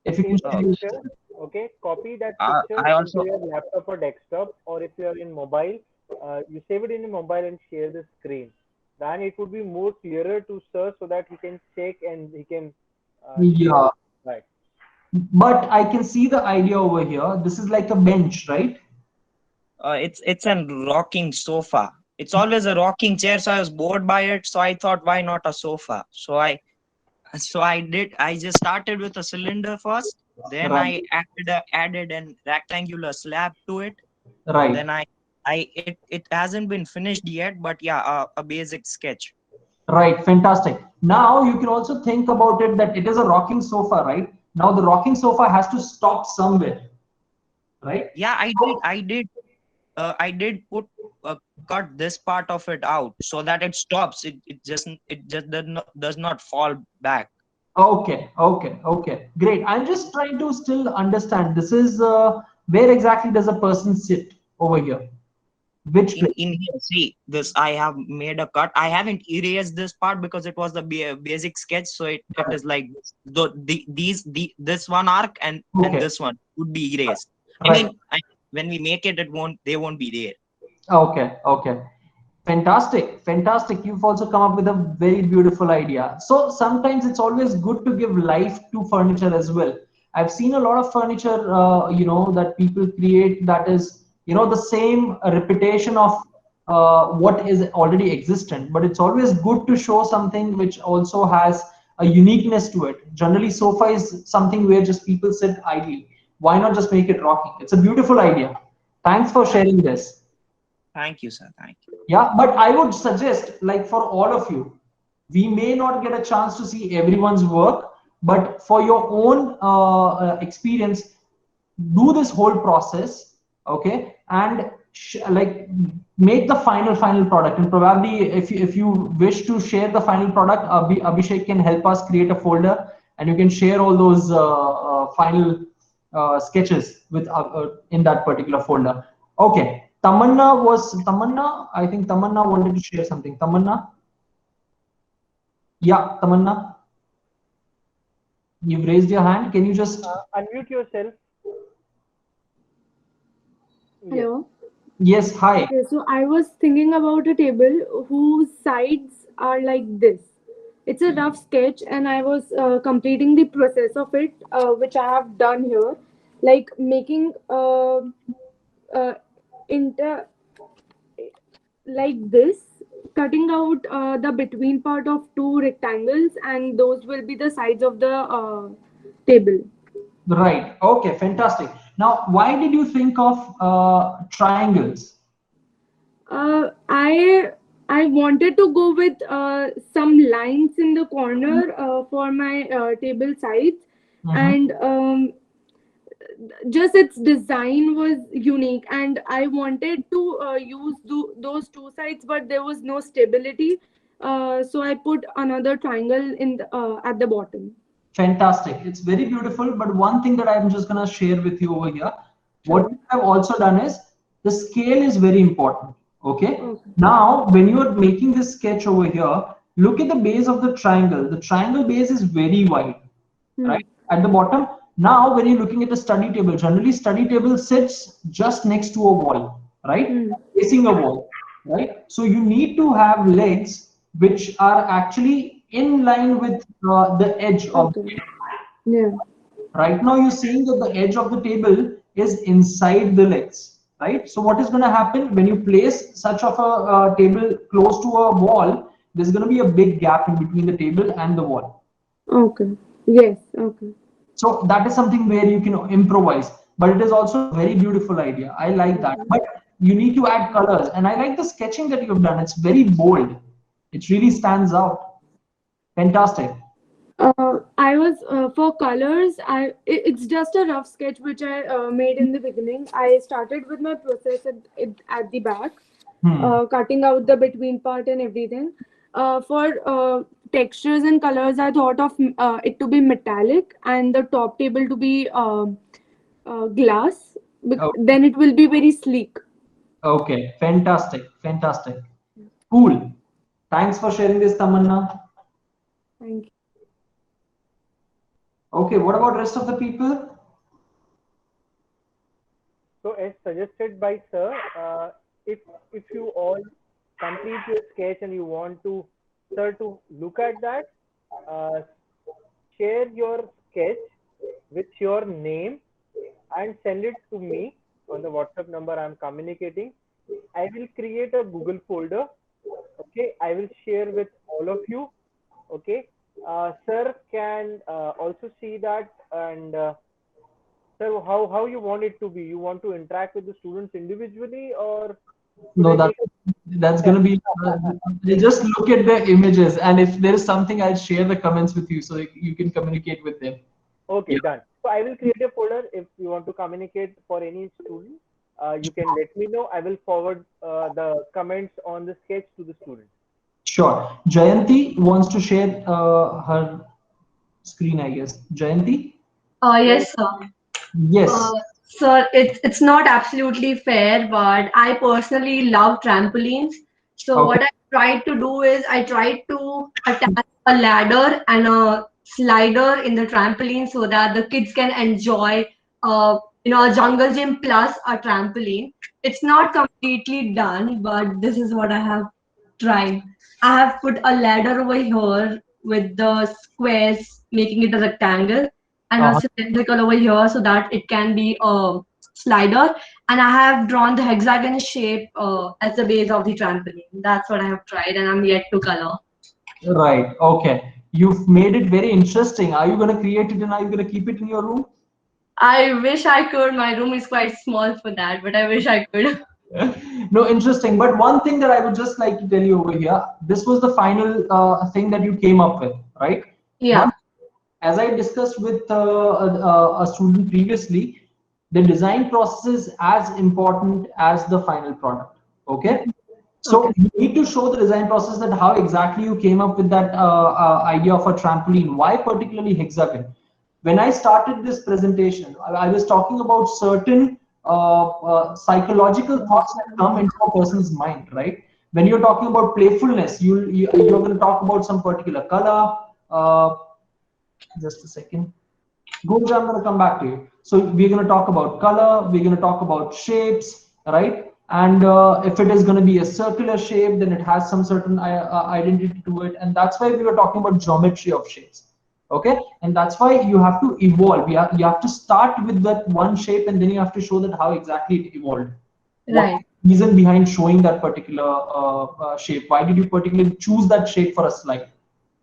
Speaker 1: If you can
Speaker 2: Take a
Speaker 1: share.
Speaker 2: picture. Okay, copy that
Speaker 9: I
Speaker 2: picture
Speaker 9: also
Speaker 2: into your laptop or desktop, or if you are in mobile, you save it in your mobile and share the screen. Then it would be more clearer to sir, so that he can check and he can share
Speaker 1: Yeah,
Speaker 2: it. Right.
Speaker 1: but I can see the idea over here. This is like a bench, right?
Speaker 9: it's a rocking sofa. It's always a rocking chair, so I was bored by it. So I thought, why not a sofa? I just started with a cylinder first. Then
Speaker 1: Right.
Speaker 9: I added an rectangular slab to it.
Speaker 1: Right.
Speaker 9: Then it hasn't been finished yet, but yeah, a basic sketch.
Speaker 1: Right, fantastic. Now you can also think about it that it is a rocking sofa, right? Now the rocking sofa has to stop somewhere, right?
Speaker 9: Yeah, I did put cut this part of it out so that it stops. It just does not fall back.
Speaker 1: Okay, okay, okay. Great. I'm just trying to still understand. This is where exactly does a person sit over here? Which place?
Speaker 9: In here, see this. I have made a cut. I haven't erased this part because it was the basic sketch. So it is like this. This one arc and
Speaker 1: Okay,
Speaker 9: this one would be erased. I
Speaker 1: right.
Speaker 9: mean, when we make it, they won't be there.
Speaker 1: Okay, okay. Fantastic, fantastic. You've also come up with a very beautiful idea. So sometimes it's always good to give life to furniture as well. I've seen a lot of furniture, that people create that is, the same repetition of what is already existent. But it's always good to show something which also has a uniqueness to it. Generally, sofa is something where just people sit idly. Why not just make it rocking? It's a beautiful idea. Thanks for sharing this.
Speaker 9: Thank you, sir. Thank you.
Speaker 1: Yeah, but I would suggest, like for all of you, we may not get a chance to see everyone's work, but for your own experience, do this whole process, okay, and like make the final product. And probably, if you wish to share the final product, Abhishek can help us create a folder, and you can share all those final sketches with in that particular folder. Okay. Tamanna. I think Tamanna wanted to share something. Tamanna? Yeah, Tamanna. You've raised your hand. Can you just
Speaker 2: Unmute yourself. Yes.
Speaker 10: Hello.
Speaker 1: Yes, hi.
Speaker 10: Okay, so I was thinking about a table whose sides are like this. It's a rough sketch, and I was completing the process of it, which I have done here, like making inter like this, cutting out the between part of two rectangles, and those will be the sides of the table.
Speaker 1: Right. Okay, fantastic. Now, why did you think of triangles?
Speaker 10: I wanted to go with some lines in the corner for my table sides, and just its design was unique, and I wanted to use those two sides, but there was no stability, so I put another triangle in at the bottom.
Speaker 1: Fantastic. It's very beautiful. But one thing that I'm just going to share with you over here, what
Speaker 10: Sure.
Speaker 1: I've also done is the scale is very important. Okay.
Speaker 10: Okay.
Speaker 1: Now, when you are making this sketch over here, look at the base of the triangle. The triangle base is very wide. right, at the bottom. Now, when you're looking at a study table, generally study table sits just next to a wall, right, facing a wall, right? So you need to have legs which are actually in line with the edge of the table.
Speaker 10: Yeah.
Speaker 1: Right now, you're seeing that the edge of the table is inside the legs, right? So what is going to happen when you place such of a table close to a wall? There's going to be a big gap in between the table and the wall.
Speaker 10: Okay. Yes. Okay.
Speaker 1: So that is something where you can improvise, but it is also a very beautiful idea. I like that. But you need to add colors, and I like the sketching that you've done. It's very bold. It really stands out. Fantastic.
Speaker 10: I was for colors. It's just a rough sketch which I made in the beginning. I started with my process at the back, cutting out the between part and everything. For textures and colors, I thought of it to be metallic and the top table to be glass. Then it will be very sleek.
Speaker 1: Okay, fantastic, fantastic. Cool. Thanks for sharing this, Tamanna.
Speaker 10: Thank you.
Speaker 1: Okay, what about rest of the people?
Speaker 2: So as suggested by sir, if you all complete your sketch and you want to sir to look at that, share your sketch with your name and send it to me on the WhatsApp number I'm communicating. I will create a Google folder. Okay, I will share with all of you. Okay, sir can also see that. And sir, how you want it to be? You want to interact with the students individually, or
Speaker 1: No, that's going to be just look at the images, and if there is something, I'll share the comments with you so you can communicate with them.
Speaker 2: Okay, done. So I will create a folder. If you want to communicate for any student, you can let me know. I will forward the comments on the sketch to the student.
Speaker 1: Sure. Jayanti wants to share her screen, I guess. Jayanti?
Speaker 6: Yes, sir.
Speaker 1: Yes.
Speaker 6: Sir, it's not absolutely fair, but I personally love trampolines. So what I tried to do is I tried to attach a ladder and a slider in the trampoline so that the kids can enjoy a jungle gym plus a trampoline. It's not completely done, but this is what I have tried. I have put a ladder over here with the squares, making it a rectangle, and a cylindrical over here so that it can be a slider. And I have drawn the hexagon shape as the base of the trampoline. That's what I have tried, and I'm yet to color.
Speaker 1: Right. Okay. You've made it very interesting. Are you going to create it and are you going to keep it in your room?
Speaker 6: I wish I could. My room is quite small for that, but I wish I could.
Speaker 1: No, interesting. But one thing that I would just like to tell you over here, this was the final thing that you came up with, right?
Speaker 6: Yeah.
Speaker 1: But as I discussed with a student previously, the design process is as important as the final product. Okay. So you need to show the design process, that how exactly you came up with that idea of a trampoline. Why particularly hexagon? When I started this presentation, I was talking about certain psychological thoughts that come into a person's mind, right? When you're talking about playfulness, you're going to talk about some particular color. Just a second. Gunja, I'm going to come back to you. So we're going to talk about color. We're going to talk about shapes, right? And if it is going to be a circular shape, then it has some certain identity to it. And that's why we were talking about geometry of shapes. Okay, and that's why you have to evolve. You have to start with that one shape, and then you have to show that how exactly it evolved.
Speaker 6: Right.
Speaker 1: What reason behind showing that particular shape? Why did you particularly choose that shape for a slide?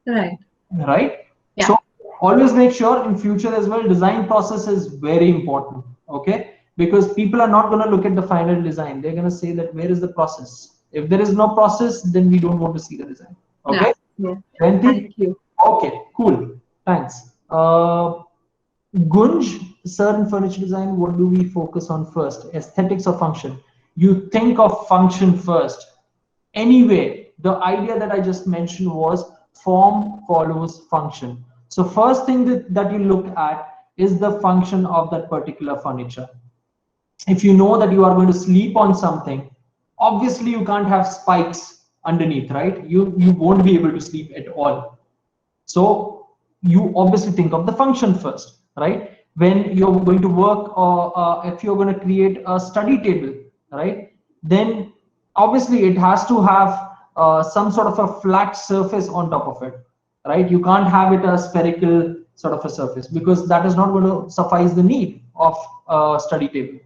Speaker 6: Right.
Speaker 1: Right.
Speaker 6: Yeah.
Speaker 1: So always make sure in future as well, design process is very important. Okay, because people are not going to look at the final design. They're going to say that where is the process? If there is no process, then we don't want to see the design. Okay.
Speaker 6: Yeah.
Speaker 1: Thank you. Okay. Cool. Thanks. Gunj, sir, in furniture design, what do we focus on first? Aesthetics or function? You think of function first. Anyway, the idea that I just mentioned was form follows function. So first thing that you look at is the function of that particular furniture. If you know that you are going to sleep on something, obviously you can't have spikes underneath, right? You won't be able to sleep at all. So you obviously think of the function first, right? When you're going to work, or if you're going to create a study table, right, then obviously it has to have some sort of a flat surface on top of it, right? You can't have it a spherical sort of a surface, because that is not going to suffice the need of a study table,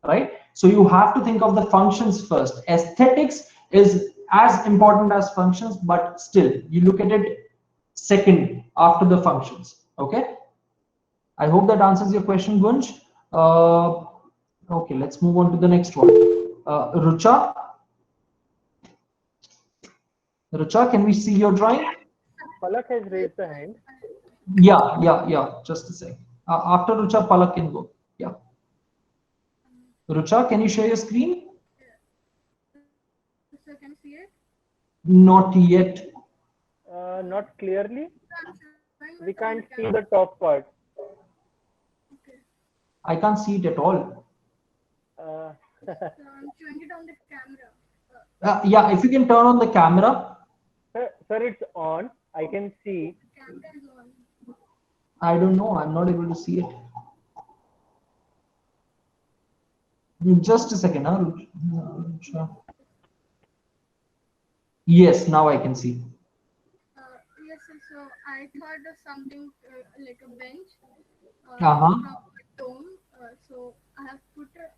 Speaker 1: right? So you have to think of the functions first. Aesthetics is as important as functions, but still you look at it second after the functions. Okay, I hope that answers your question, Gunj. Okay, let's move on to the next one. Rucha, can we see your drawing?
Speaker 2: Palak has raised the hand.
Speaker 1: Yeah. Just a sec. After Rucha, Palak can go. Yeah. Rucha, can you share your screen?
Speaker 7: So can you see it?
Speaker 1: Not yet.
Speaker 2: Not clearly. We can't see the top part.
Speaker 1: I can't see it at all.
Speaker 7: So I'm showing it on the camera.
Speaker 1: Yeah, if you can turn on the camera.
Speaker 2: Sir, it's on. I can see.
Speaker 7: Camera is on.
Speaker 1: I don't know. I'm not able to see it. Just a second. Rucha. Yes, now I can see.
Speaker 7: Yes, so I thought of something like a bench
Speaker 1: Uh-huh.
Speaker 7: from a dome. So I have put a.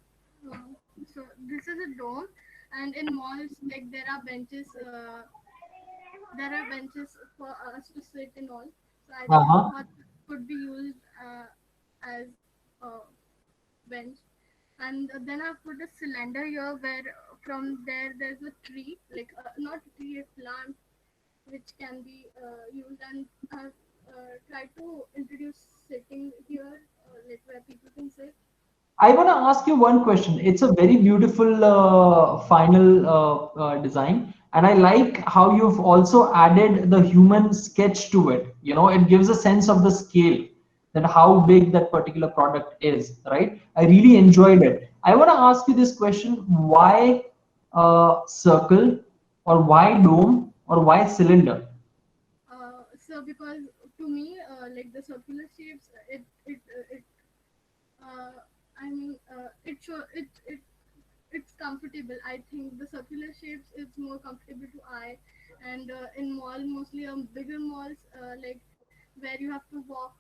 Speaker 7: So this is a dome, and in malls, like there are benches. There are benches for us to sit in all. So I thought it could be used as a bench. And then I've put a cylinder here where from there there's a tree, like not a tree, a plant, which can be used. And I've tried to introduce sitting here, like where people can sit.
Speaker 1: I want to ask you one question. It's a very beautiful final design, and I like how you've also added the human sketch to it. You know, it gives a sense of the scale, that how big that particular product is, right? I really enjoyed it. I want to ask you this question: why circle, or why dome, or why cylinder?
Speaker 7: So because to me, like the circular shapes, it's comfortable. I think the circular shapes is more comfortable to eye, and in mall, mostly bigger malls, like where you have to walk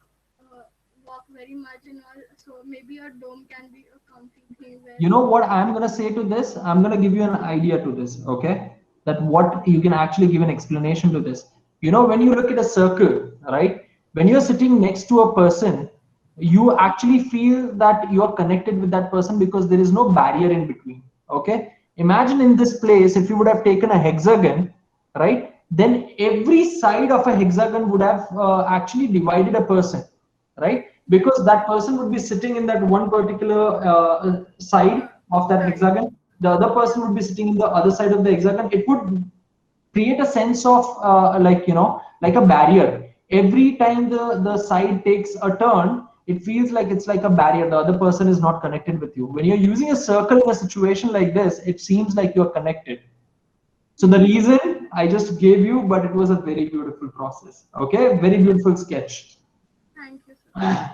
Speaker 7: very much and all. So maybe a dome can be a comfy thing. Where
Speaker 1: You know what I'm going to say to this? I'm going to give you an idea to this, okay? That what you can actually give an explanation to this. You know, when you look at a circle, right? When you're sitting next to a person, you actually feel that you are connected with that person because there is no barrier in between, okay? Imagine in this place, if you would have taken a hexagon, right? Then every side of a hexagon would have actually divided a person, right? Because that person would be sitting in that one particular side of that hexagon. The other person would be sitting in the other side of the hexagon. It would create a sense of like, you know, like a barrier. Every time the side takes a turn, it feels like it's like a barrier. The other person is not connected with you. When you're using a circle in a situation like this, it seems like you're connected. So the reason I just gave you, but it was a very beautiful process. Okay, very beautiful sketch.
Speaker 7: Thank you, sir.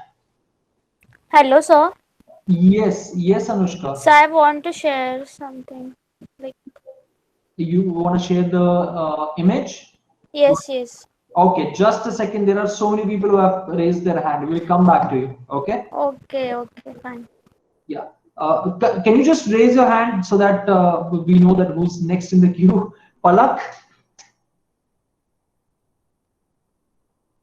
Speaker 11: Hello, sir.
Speaker 1: Yes, Anushka.
Speaker 11: So I want to share something. Like
Speaker 1: You want to share the image?
Speaker 11: yes.
Speaker 1: Okay, just a second. There are so many people who have raised their hand. We'll come back to you. Okay?
Speaker 11: Okay, fine.
Speaker 1: Yeah. Can you just raise your hand so that we know that who's next in the queue? Palak?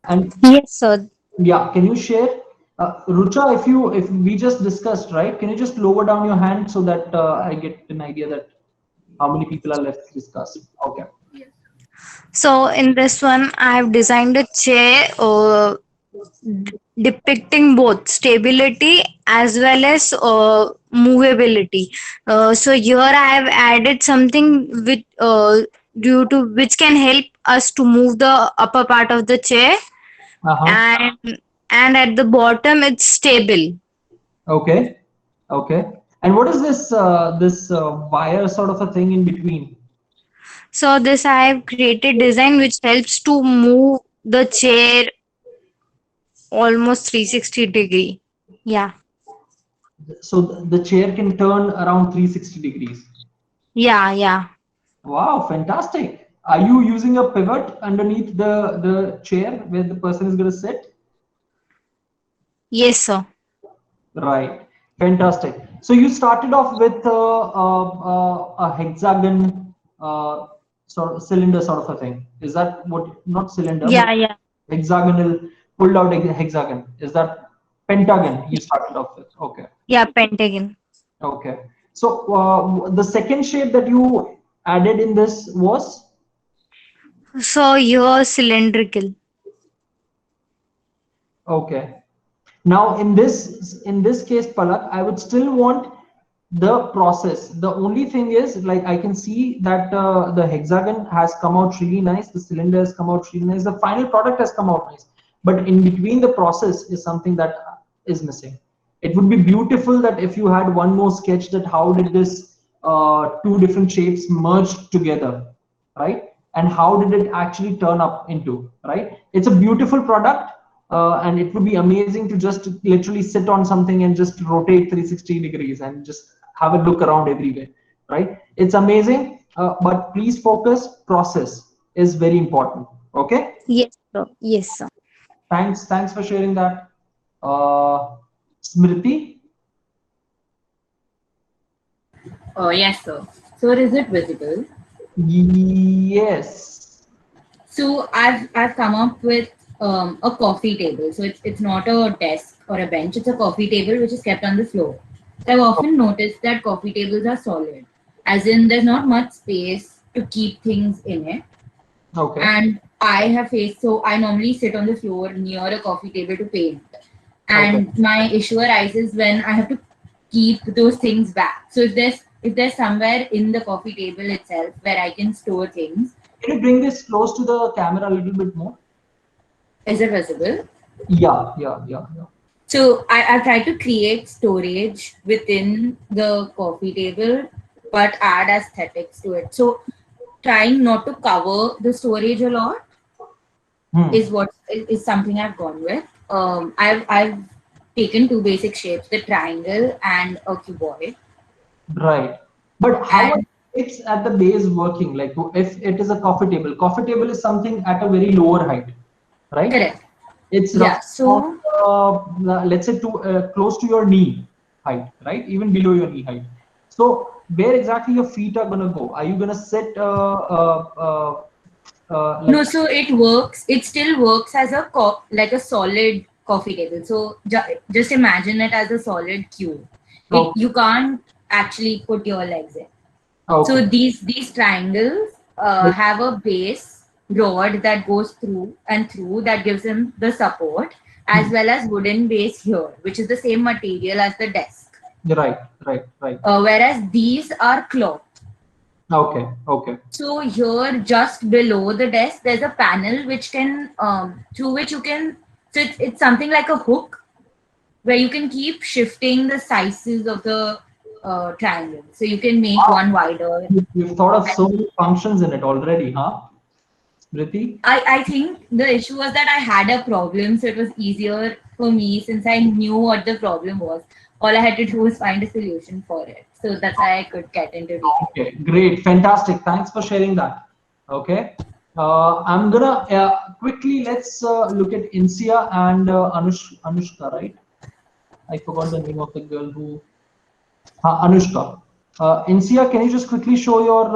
Speaker 1: And
Speaker 12: yes, sir.
Speaker 1: Yeah, can you share? Rucha, if we just discussed, right? Can you just lower down your hand so that I get an idea that how many people are left to discuss? Okay.
Speaker 12: So in this one, I have designed a chair depicting both stability as well as movability. So here I have added something with due to which can help us to move the upper part of the chair, and at the bottom it's stable.
Speaker 1: Okay. And what is this wire sort of a thing in between?
Speaker 12: So this I have created design which helps to move the chair almost 360 degree. Yeah.
Speaker 1: So the chair can turn around 360 degrees.
Speaker 12: Yeah.
Speaker 1: Wow, fantastic. Are you using a pivot underneath the chair where the person is going to sit?
Speaker 12: Yes, sir.
Speaker 1: Right. Fantastic. So you started off with a hexagon sort of cylinder sort of a thing. Is that what? Not cylinder, but
Speaker 12: Yeah.
Speaker 1: hexagonal pulled out hexagon. Is that pentagon you started off with? Okay.
Speaker 12: Yeah, pentagon.
Speaker 1: Okay. So the second shape that you added in this was?
Speaker 12: So you're cylindrical.
Speaker 1: Okay. Now in this case, Palak, I would still want the process. The only thing is, like, I can see that the hexagon has come out really nice. The cylinder has come out really nice. The final product has come out nice. But in between, the process is something that is missing. It would be beautiful that if you had one more sketch that how did this two different shapes merged together, right? And how did it actually turn up into, right? It's a beautiful product. And it would be amazing to just literally sit on something and just rotate 360 degrees and just have a look around everywhere, right? It's amazing, but please focus. Process is very important. Okay.
Speaker 12: Yes, sir. Yes, sir.
Speaker 1: Thanks for sharing that. Smriti.
Speaker 3: Oh, yes, sir. So is it visible?
Speaker 1: Yes.
Speaker 3: So I've come up with a coffee table. So it's not a desk or a bench. It's a coffee table which is kept on the floor. So I've often noticed that coffee tables are solid, as in there's not much space to keep things in it.
Speaker 1: Okay.
Speaker 3: And I have faced, so I normally sit on the floor near a coffee table to paint. And my issue arises when I have to keep those things back. So if there's somewhere in the coffee table itself where I can store things.
Speaker 1: Can you bring this close to the camera a little bit more?
Speaker 3: Is it visible?
Speaker 1: Yeah.
Speaker 3: So I've tried to create storage within the coffee table, but add aesthetics to it. So trying not to cover the storage a lot is something I've gone with. I've taken two basic shapes, the triangle and a cuboid.
Speaker 1: Right. But how it's at the base working? Like if it is a coffee table is something at a very lower height, right?
Speaker 3: Correct.
Speaker 1: It's
Speaker 3: So
Speaker 1: let's say close to your knee height, right? Even below your knee height. So where exactly your feet are gonna go? Are you gonna sit? Like,
Speaker 3: no, so it works. It still works as a like a solid coffee table. So just imagine it as a solid cube. You can't actually put your legs in. So these triangles have a base rod that goes through and through that gives them the support, as well as wooden base here, which is the same material as the desk.
Speaker 1: Right.
Speaker 3: Whereas these are cloth.
Speaker 1: Okay.
Speaker 3: So here, just below the desk, there's a panel which can through which you can. So it's something like a hook where you can keep shifting the sizes of the triangle. So you can make one wider.
Speaker 1: You've thought of so many functions in it already, huh? Smriti?
Speaker 3: I think the issue was that I had a problem, so it was easier for me since I knew what the problem was. All I had to do was find a solution for it. So that's why I could get into it.
Speaker 1: Okay, great, fantastic. Thanks for sharing that. Okay. I'm gonna quickly let's look at Insia and Anushka, right? I forgot the name of the girl who. Anushka. Insia, can you just quickly show your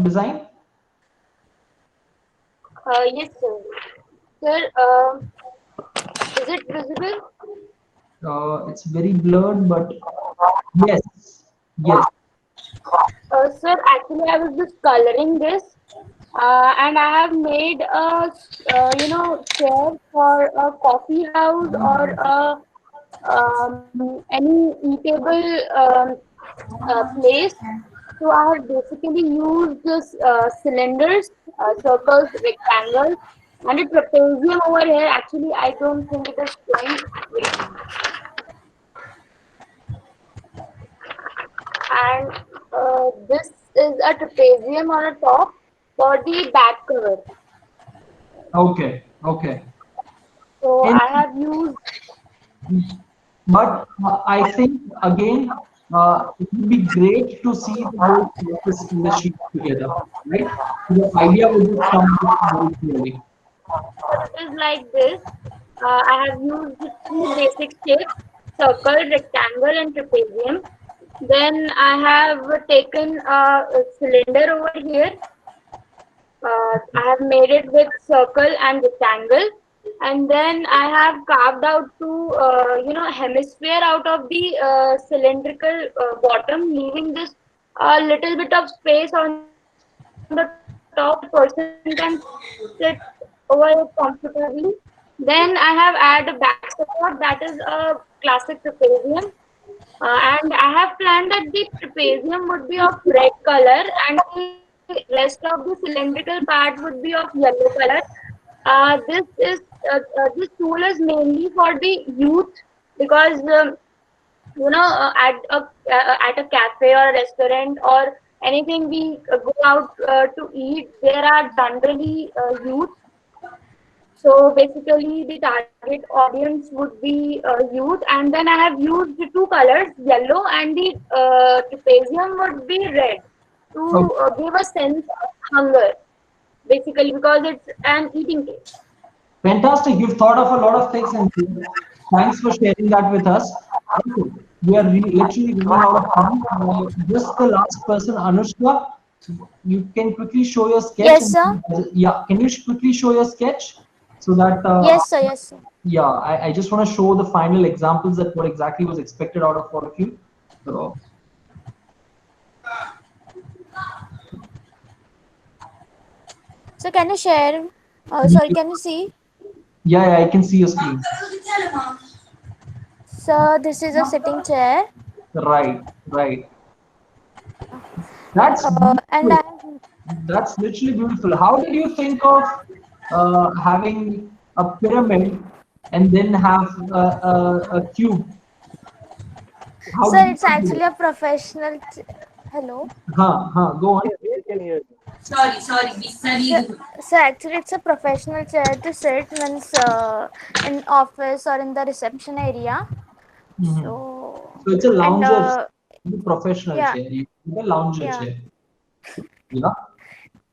Speaker 1: design?
Speaker 11: Yes, sir. Sir, is it visible?
Speaker 1: It's very blurred, but yes.
Speaker 11: Sir, actually, I was just coloring this, and I have made a, chair for a coffee house or any eatable place. So I have basically used this cylinders, circles, rectangles, and a trapezium over here. Actually, I don't think it is going. And this is a trapezium on a top for the back cover.
Speaker 1: Okay.
Speaker 11: So
Speaker 1: And
Speaker 11: I have used.
Speaker 1: but I think again, it would be great to see the whole process in the sheet together, right? The idea would just come very clearly.
Speaker 11: Is like this. I have used two basic shapes: circle, rectangle, and trapezium. Then I have taken a cylinder over here. I have made it with circle and rectangle, and then I have carved out two, hemisphere out of the cylindrical bottom, leaving this little bit of space on the top so that the person can sit over it comfortably. Then I have added a back support, that is a classic trapezium. And I have planned that the trapezium would be of red color and the rest of the cylindrical part would be of yellow color. This tool is mainly for the youth because at a cafe or a restaurant or anything we go out to eat, there are generally youth. So basically, the target audience would be youth, and then I have used the two colors, yellow and the trapezium would be red, to give a sense of hunger, basically because it's an eating cake.
Speaker 1: Fantastic. You've thought of a lot of things, and thanks for sharing that with us. Okay. We are literally running out of time. Just the last person, Anushka. You can quickly show your sketch.
Speaker 13: Yes, sir.
Speaker 1: Yeah. Can you quickly show your sketch so that?
Speaker 13: Yes, sir. Yes, sir.
Speaker 1: Yeah. I just want to show the final examples that what exactly was expected out of all of you. So,
Speaker 13: So can you share? Sorry, can you see?
Speaker 1: yeah, I can see your screen.
Speaker 13: So this is a sitting chair.
Speaker 1: Right. That's
Speaker 13: And
Speaker 1: beautiful. That's literally beautiful. How did you think of having a pyramid and then have a cube? How
Speaker 13: Sir,
Speaker 1: did you
Speaker 13: it's
Speaker 1: do
Speaker 13: actually
Speaker 1: it?
Speaker 13: a professional. Hello.
Speaker 1: Go on.
Speaker 3: Sorry.
Speaker 13: So actually, it's a professional chair to sit means in office or in the reception area. So
Speaker 1: So it's a
Speaker 13: and
Speaker 1: lounger, professional
Speaker 13: yeah,
Speaker 1: chair. You need a lounger
Speaker 13: yeah.
Speaker 1: chair. Yeah.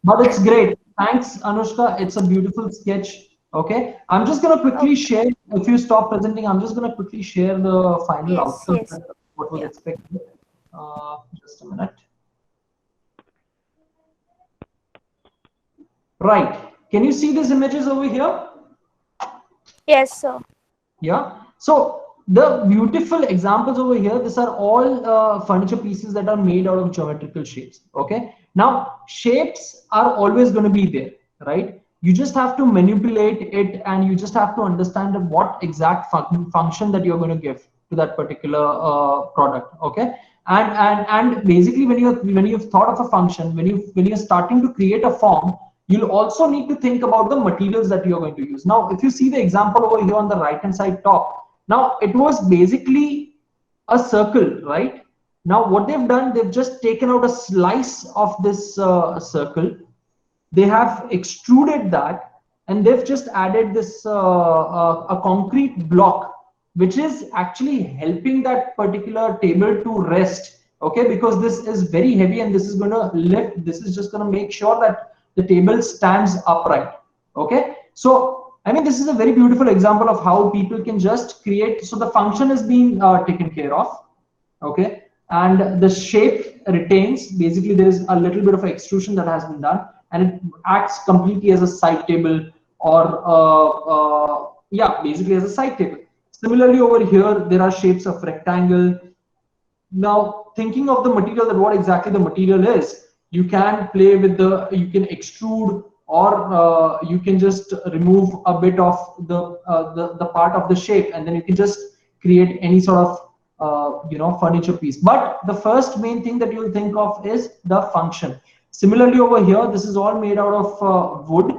Speaker 1: But it's great. Thanks, Anushka. It's a beautiful sketch. Okay. I'm just gonna quickly share. If you stop presenting, I'm just gonna quickly share the final
Speaker 13: Yes,
Speaker 1: outcome.
Speaker 13: yes.
Speaker 1: What was expected. Just a minute. Right. Can you see these images over here?
Speaker 13: Yes, sir.
Speaker 1: Yeah. So the beautiful examples over here, these are all furniture pieces that are made out of geometrical shapes. Okay. Now shapes are always going to be there, right? You just have to manipulate it, and you just have to understand what exact function that you're going to give to that particular product. Okay. And basically, when you've thought of a function, when you're starting to create a form, you'll also need to think about the materials that you're going to use. Now, if you see the example over here on the right hand side top, now it was basically a circle, right? Now what they've done, they've just taken out a slice of this circle. They have extruded that, and they've just added this a concrete block, which is actually helping that particular table to rest. Okay, because this is very heavy and this is going to lift. This is just going to make sure that the table stands upright. Okay, so I mean, this is a very beautiful example of how people can just create. So the function is being taken care of. Okay, and the shape retains. Basically, there is a little bit of extrusion that has been done, and it acts completely as a side table, or yeah, basically as a side table. Similarly, over here there are shapes of rectangle. Now, thinking of the material, that what exactly the material is, you can play with you can extrude, or you can just remove a bit of the part of the shape, and then you can just create any sort of furniture piece. But the first main thing that you'll think of is the function. Similarly, over here, this is all made out of wood.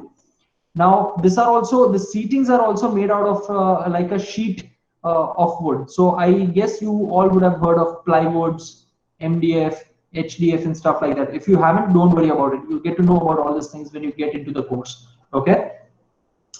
Speaker 1: Now, the seatings are also made out of like a sheet of wood. So I guess you all would have heard of plywoods, MDF, HDF, and stuff like that. If you haven't, don't worry about it. You'll get to know about all these things when you get into the course. Okay.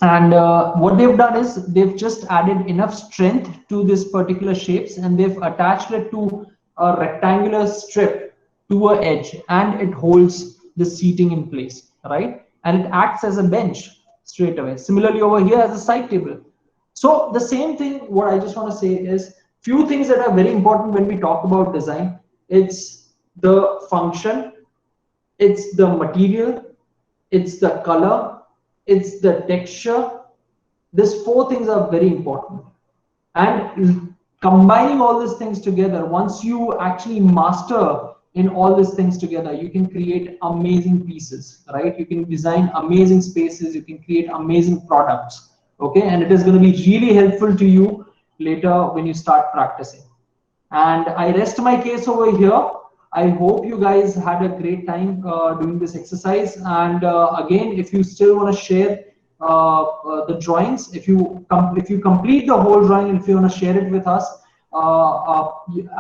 Speaker 1: And what they've done is they've just added enough strength to this particular shapes, and they've attached it to a rectangular strip to a edge, and it holds the seating in place, right? And it acts as a bench straight away. Similarly over here as a side table. So the same thing, what I just want to say is few things that are very important when we talk about design. It's the function, it's the material, it's the color, it's the texture. These four things are very important. And combining all these things together, once you actually master in all these things together, you can create amazing pieces, right? You can design amazing spaces, you can create amazing products, okay? And it is going to be really helpful to you later when you start practicing. And I rest my case over here. I hope you guys had a great time doing this exercise. And again, if you still want to share the drawings, if you complete the whole drawing, and if you want to share it with us,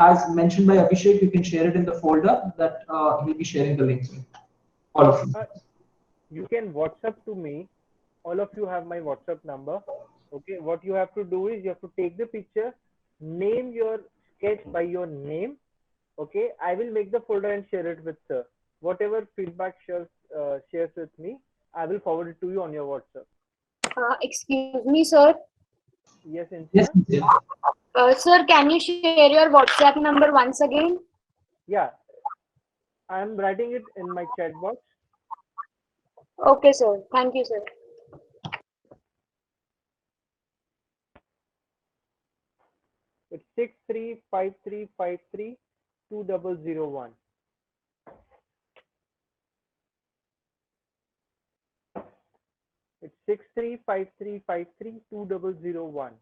Speaker 1: as mentioned by Abhishek, you can share it in the folder that he'll be sharing the links with. All of you.
Speaker 2: You can WhatsApp to me. All of you have my WhatsApp number. Okay, what you have to do is you have to take the picture, name your sketch by your name. Okay, I will make the folder and share it with sir. Whatever feedback shares with me, I will forward it to you on your WhatsApp.
Speaker 11: Excuse me, sir.
Speaker 2: Yes,
Speaker 1: yes.
Speaker 11: Sir, can you share your WhatsApp number once again?
Speaker 2: Yeah, I am writing it in my chat box.
Speaker 11: Okay, sir. Thank you, sir.
Speaker 2: It's 6353532001. It's 6353532001.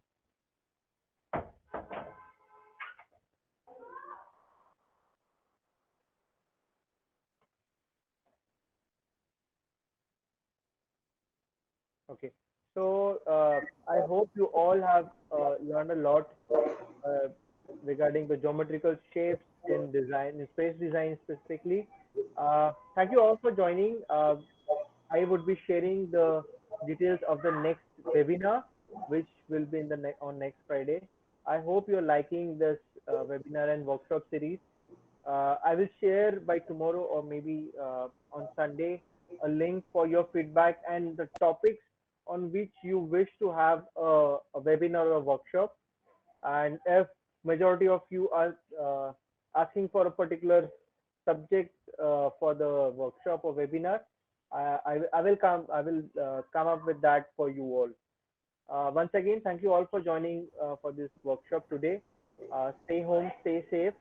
Speaker 2: Okay, so I hope you all have learned a lot regarding the geometrical shapes in design, in space design specifically. Thank you all for joining. I would be sharing the details of the next webinar, which will be in the on next Friday. I hope you're liking this webinar and workshop series. I will share by tomorrow or maybe on Sunday a link for your feedback and the topics on which you wish to have a webinar or a workshop. And if majority of you are asking for a particular subject for the workshop or webinar, I will come up with that for you all. Once again, thank you all for joining for this workshop today. Stay home, stay safe,